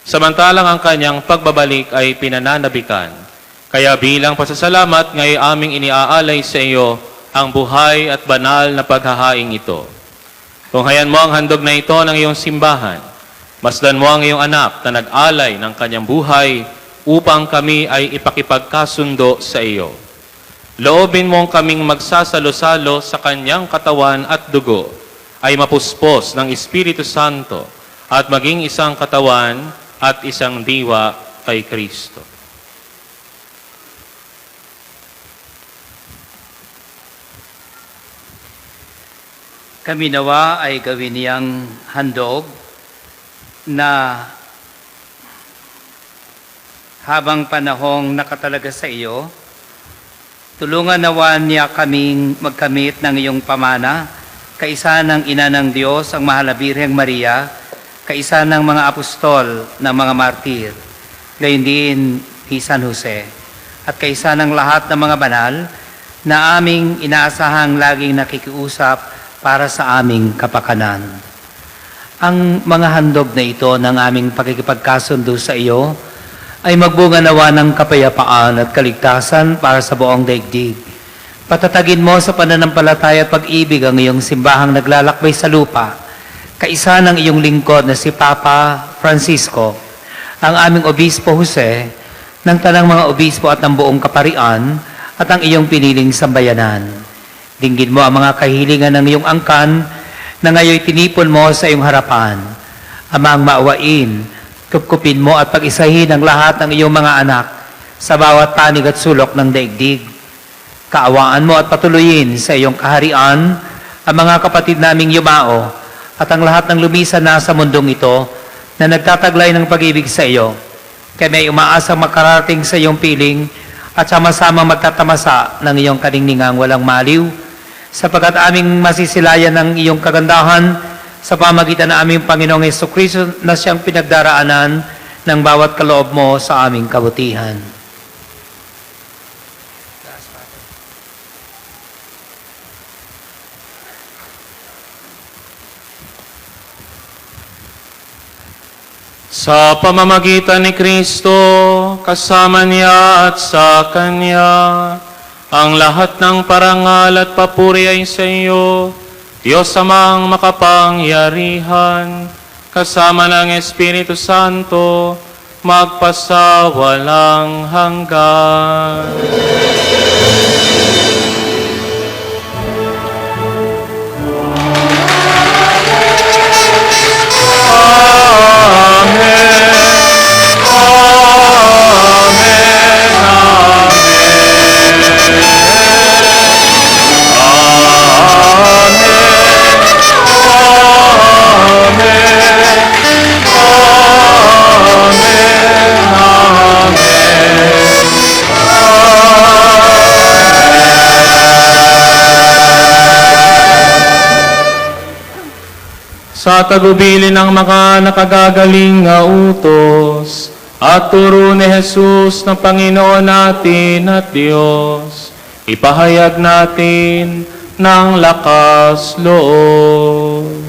S2: Samantalang ang kanyang pagbabalik ay pinananabikan. Kaya bilang pasasalamat ngayon aming iniaalay sa iyo ang buhay at banal na paghahaing ito. Tunghayan mo ang handog na ito ng iyong simbahan. Masdan mo ang iyong anak na nag-alay ng kanyang buhay upang kami ay ipakipagkasundo sa iyo. Loobin mong kaming magsasalo-salo sa kanyang katawan at dugo ay mapuspos ng Espiritu Santo at maging isang katawan at isang diwa kay Kristo.
S6: Kami nawa ay gawin niyang handog na habang panahong nakatalaga sa iyo, tulungan nawa niya kaming magkamit ng iyong pamana, kaisa ng Ina ng Diyos, ang Mahal na Birheng Maria, kaisa ng mga apostol ng mga martir, gayon din ni San Jose, at kaisa ng lahat ng mga banal na aming inaasahang laging nakikiusap para sa aming kapakanan. Ang mga handog na ito ng aming pakikipagkasundo sa iyo ay magbunga nawa ng kapayapaan at kaligtasan para sa buong daigdig. Patatagin mo sa pananampalataya at pag-ibig ang iyong simbahang naglalakbay sa lupa, kaisa ng iyong lingkod na si Papa Francisco, ang aming Obispo Jose, ng tanang mga obispo at ng buong kaparian, at ang iyong piniling sambayanan. Dinggin mo ang mga kahilingan ng iyong angkan na ngayon tinipon mo sa iyong harapan. Amang maawain, kupkupin mo at pag-isahin ang lahat ng iyong mga anak sa bawat panig at sulok ng daigdig. Kaawaan mo at patuloyin sa iyong kaharian ang mga kapatid naming yumao at ang lahat ng lumisan na sa mundong ito na nagtataglay ng pag-ibig sa iyo. Kaya may umaasang makarating sa iyong piling at sama-sama magtatamasa ng iyong kaningningang walang maliw, sapagkat aming masisilayan ng iyong kagandahan sa pamagitan ng aming Panginoong Jesucristo na siyang pinagdaraanan ng bawat kaloob mo sa aming kabutihan.
S2: Sa pamamagitan ni Kristo, kasama niya at sa Kanya, ang lahat ng parangal at papuri ay sa iyo, Diyos amang makapangyarihan, kasama ng Espiritu Santo, magpasawalang hanggan. mga tagubilin ng mga nakagagaling nga utos, at turo ni Jesus na Panginoon natin at Diyos, ipahayag natin ng lakas loob.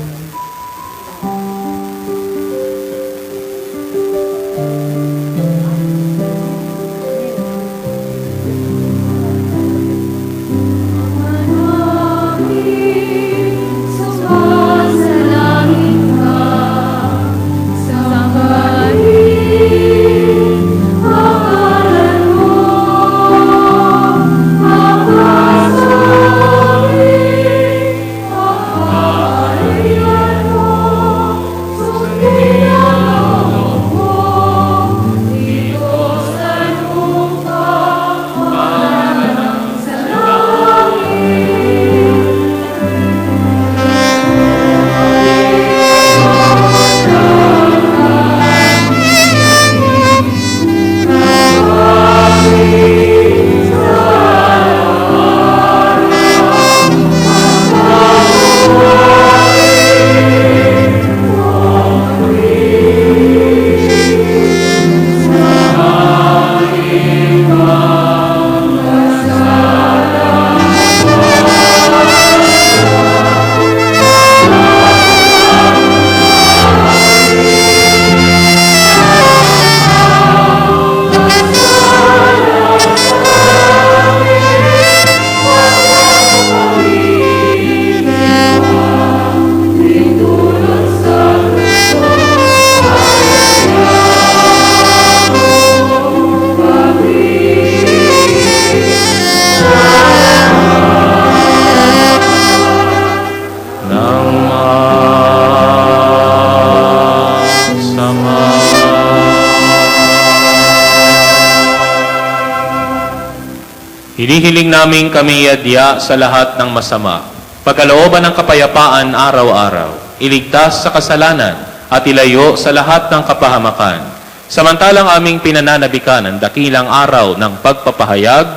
S2: Hinihiling namin kami yadya sa lahat ng masama, pagkalooban ng kapayapaan araw-araw, iligtas sa kasalanan at ilayo sa lahat ng kapahamakan. Samantalang aming pinananabikan ang dakilang araw ng pagpapahayag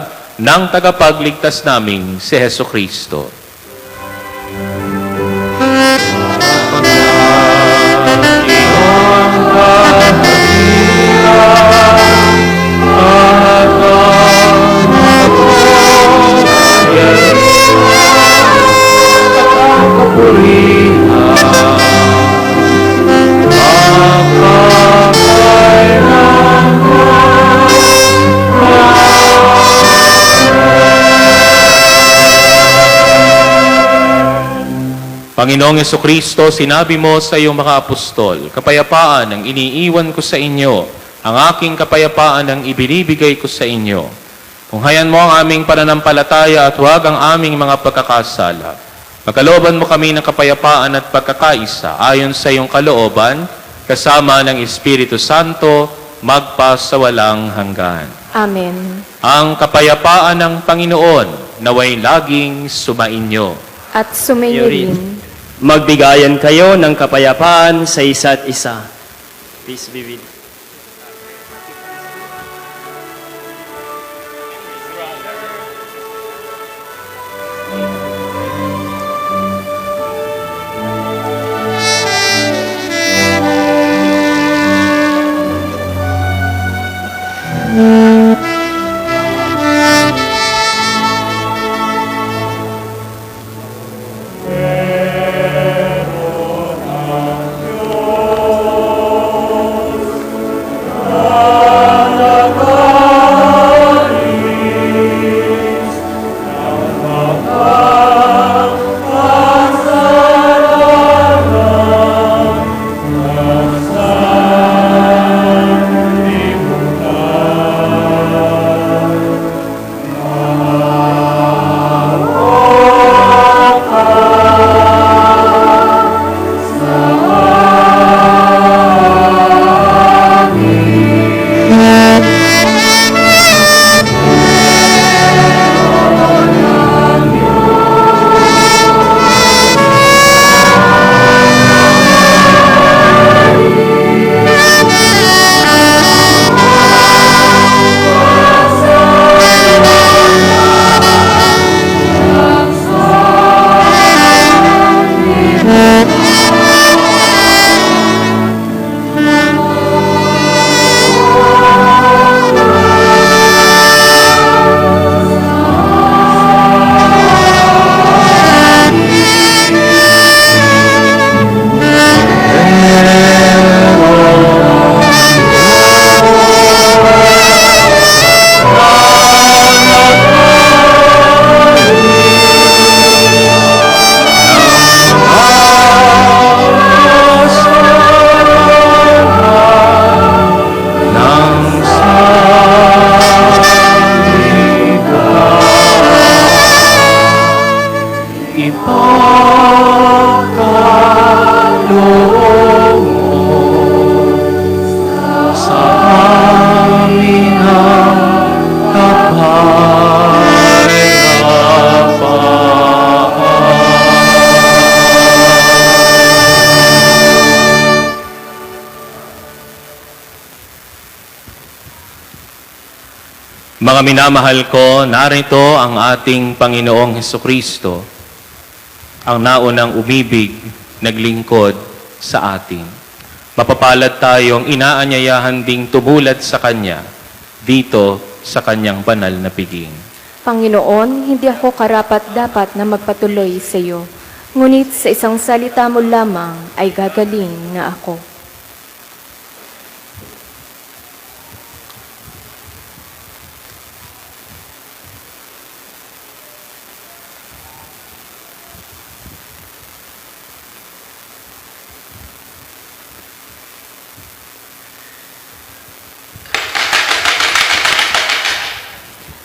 S2: ng tagapagligtas naming si Hesu Kristo. Panginoong Jesucristo, sinabi mo sa iyong mga apostol, kapayapaan ang iniiwan ko sa inyo, ang aking kapayapaan ang ibinibigay ko sa inyo. Tunghayan mo ang aming pananampalataya at huwag ang aming mga pagkakasala. Pagkalooban mo kami ng kapayapaan at pagkakaisa ayon sa iyong kalooban, kasama ng Espiritu Santo, magpas sa walang hanggan.
S1: Amen.
S2: Ang kapayapaan ng Panginoon naway laging sumainyo.
S1: At sumainyo rin.
S5: Magbigayan kayo ng kapayapaan sa isa't isa. Peace be with you.
S2: Mga minamahal ko, narito ang ating Panginoong Hesukristo, ang naunang umibig, naglingkod sa atin. Mapapalad tayong inaanyayahan ding tumulad sa Kanya dito sa Kanyang banal na piging.
S1: Panginoon, hindi ako karapat-dapat na magpatuloy sa iyo, ngunit sa isang salita mo lamang ay gagaling na ako.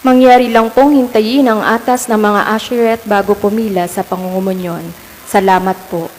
S1: Mangyari lang pong hintayin ang atas ng mga asheret bago pumila sa pangungumunyon. Salamat po.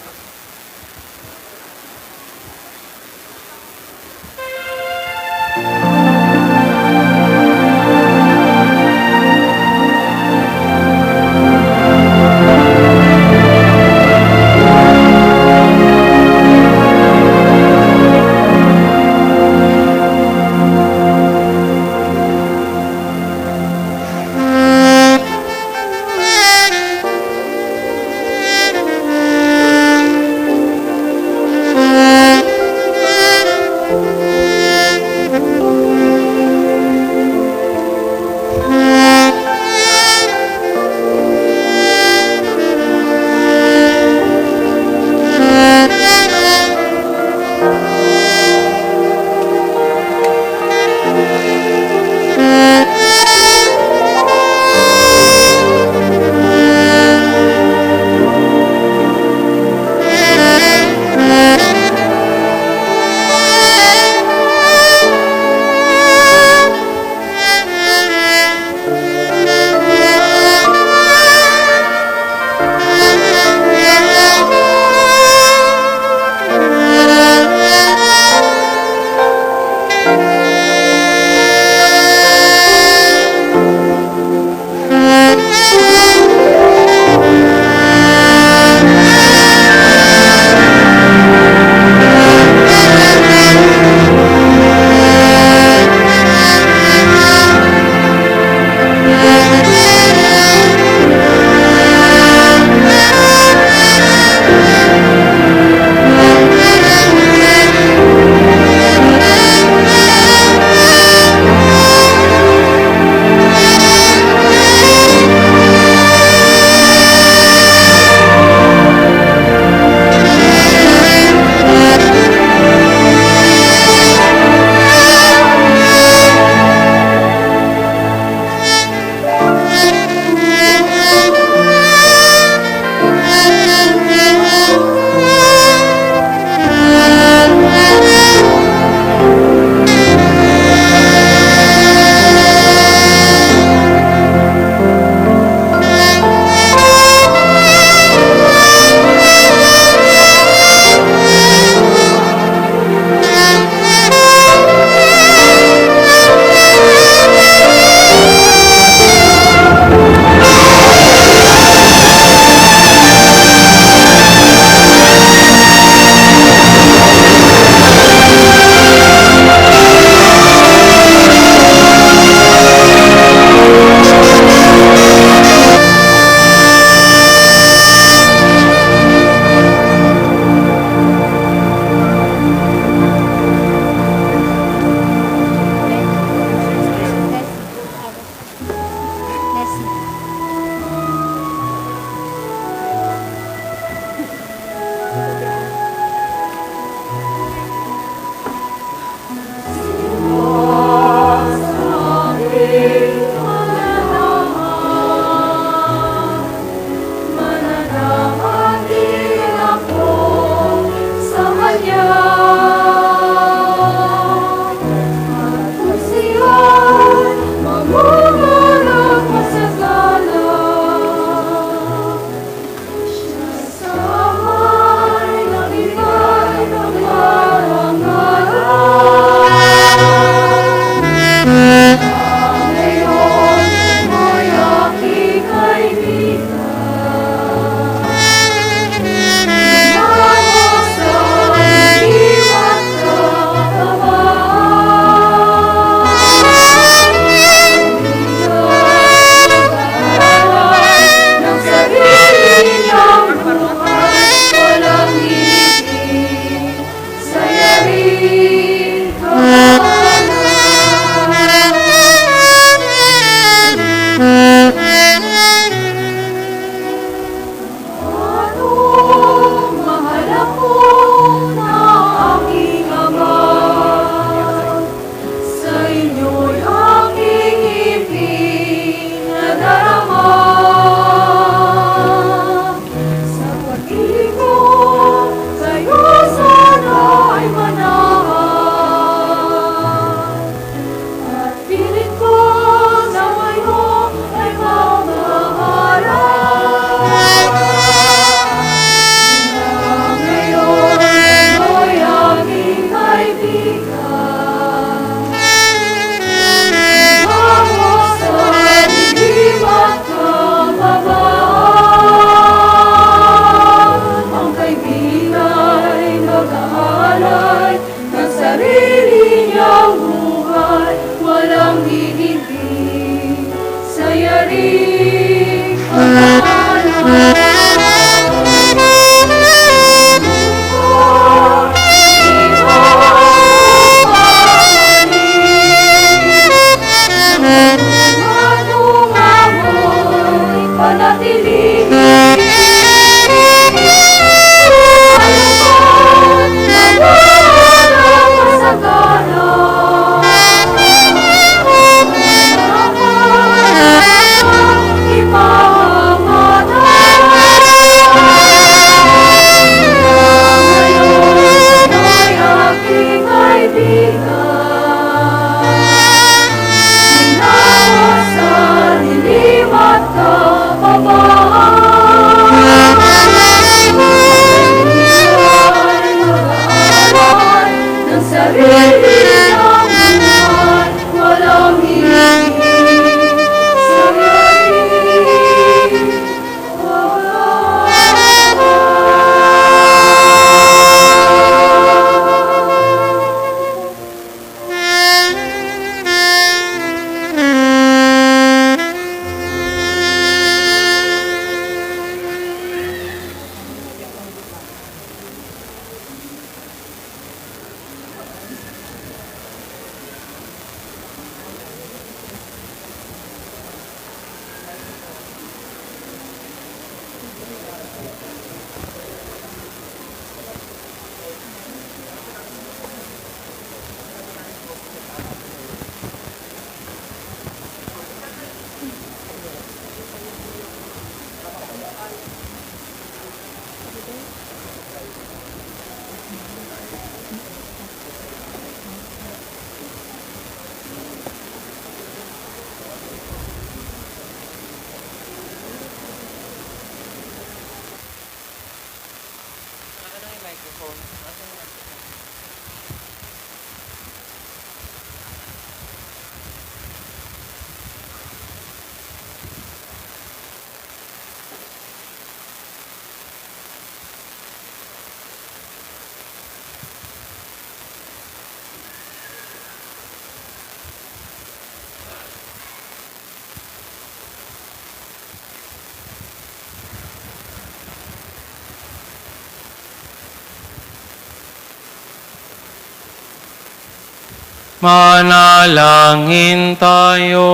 S2: Manalangin tayo.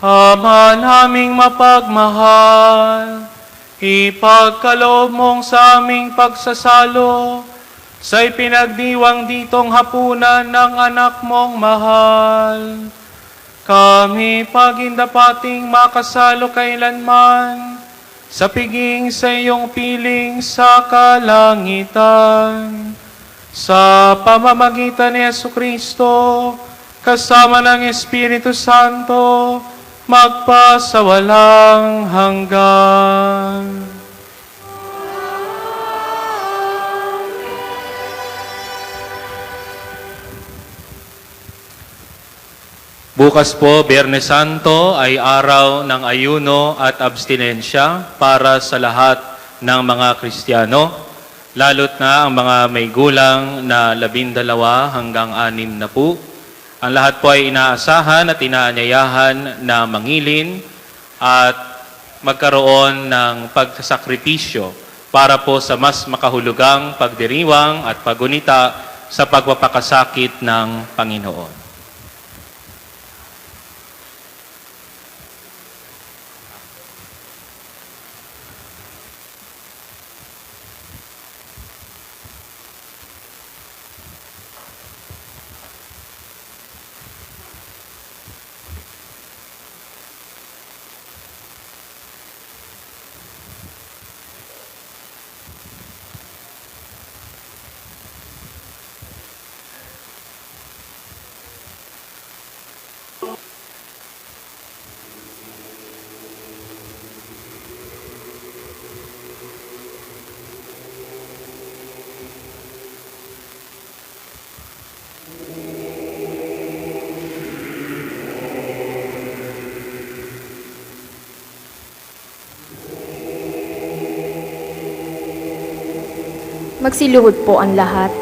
S2: Ama naming mapagmahal, ipagkaloob mong sa aming pagsasalo sa ipinagdiwang ditong hapunan ng anak mong mahal. Kami pagindapating makasalo kailanman sa piging sa iyong piling sa kalangitan. Sa pamamagitan ni Jesucristo, kasama ng Espiritu Santo, magpasawalang hanggan. Bukas po, Biyernes Santo, ay araw ng ayuno at abstinensya para sa lahat ng mga Kristiyano, lalo't na ang mga may gulang na 12 hanggang 6 na po. Ang lahat po ay inaasahan at inaanyayahan na mangilin at magkaroon ng pagsasakripisyo para po sa mas makahulugang pagdiriwang at pagunita sa pagpapakasakit ng Panginoon.
S1: Magsiluhod po ang lahat.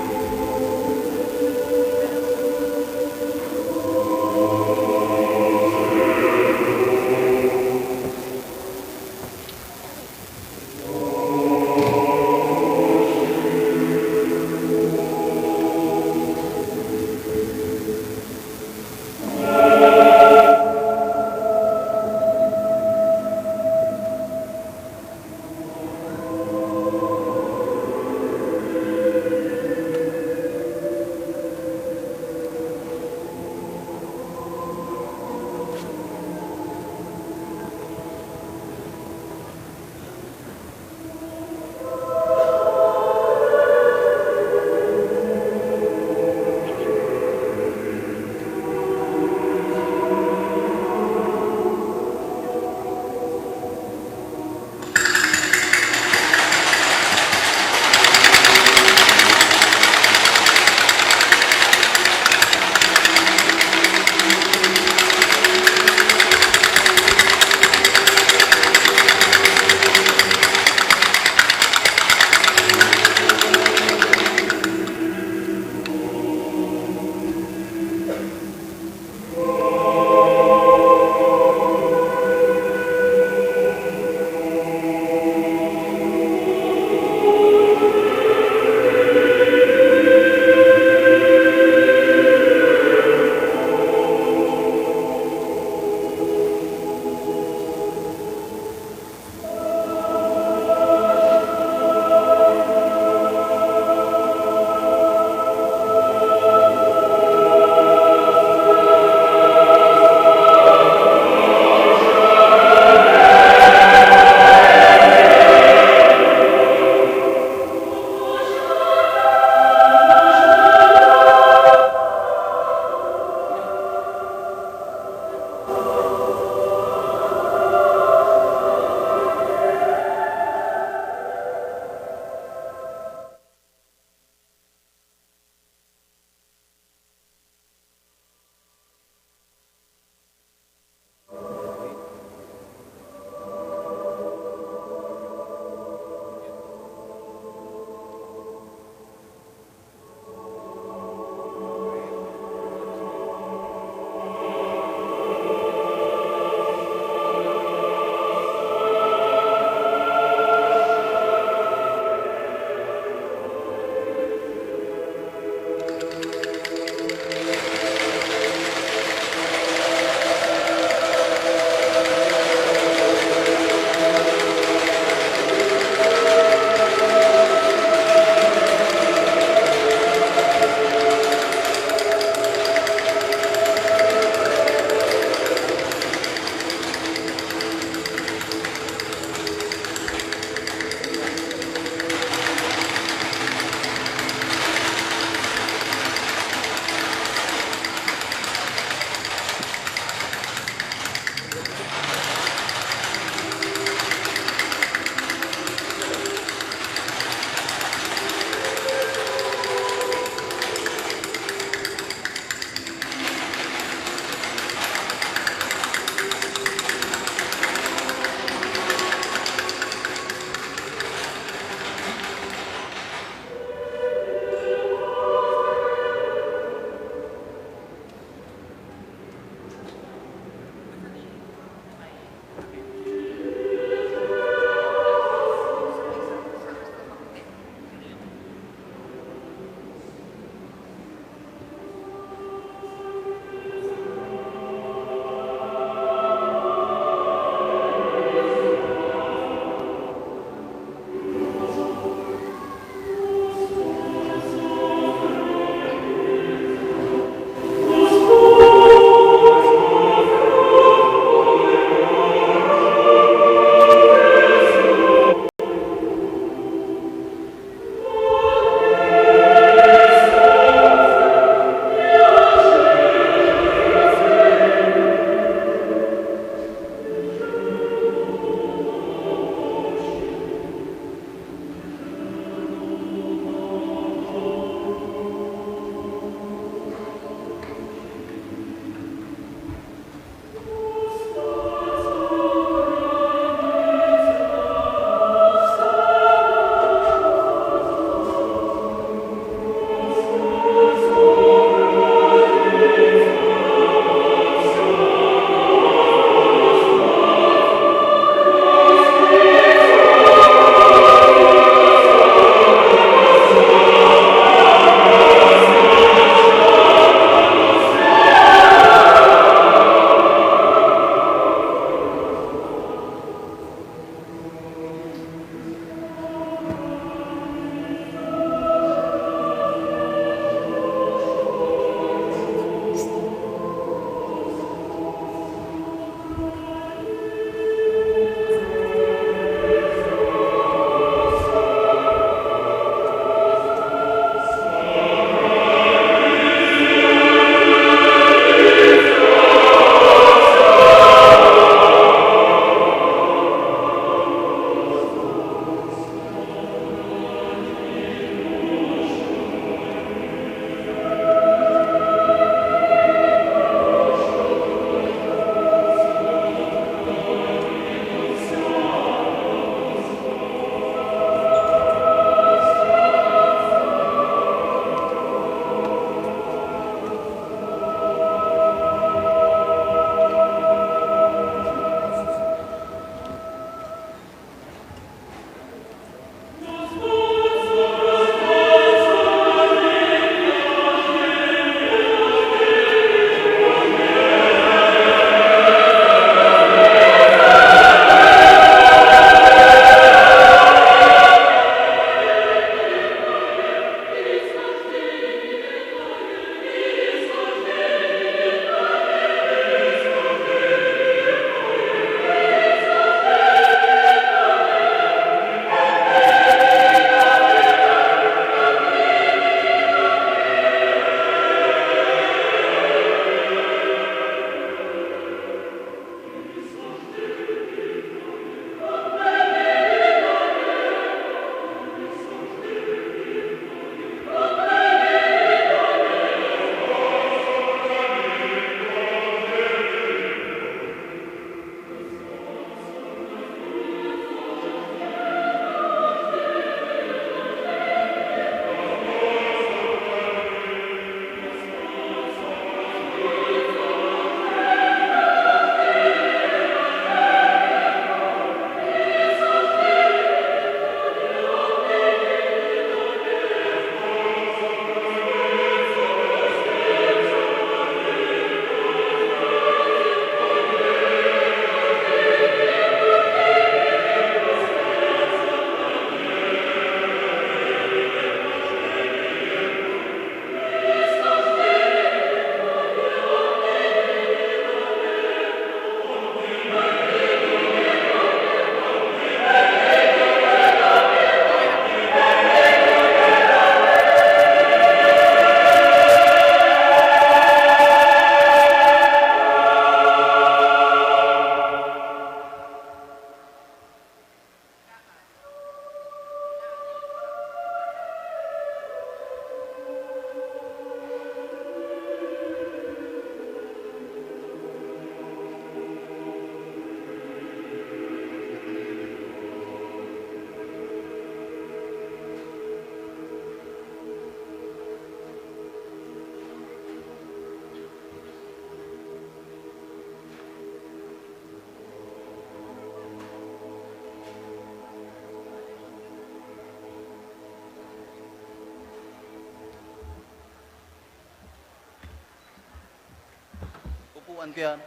S8: upuan ko yan.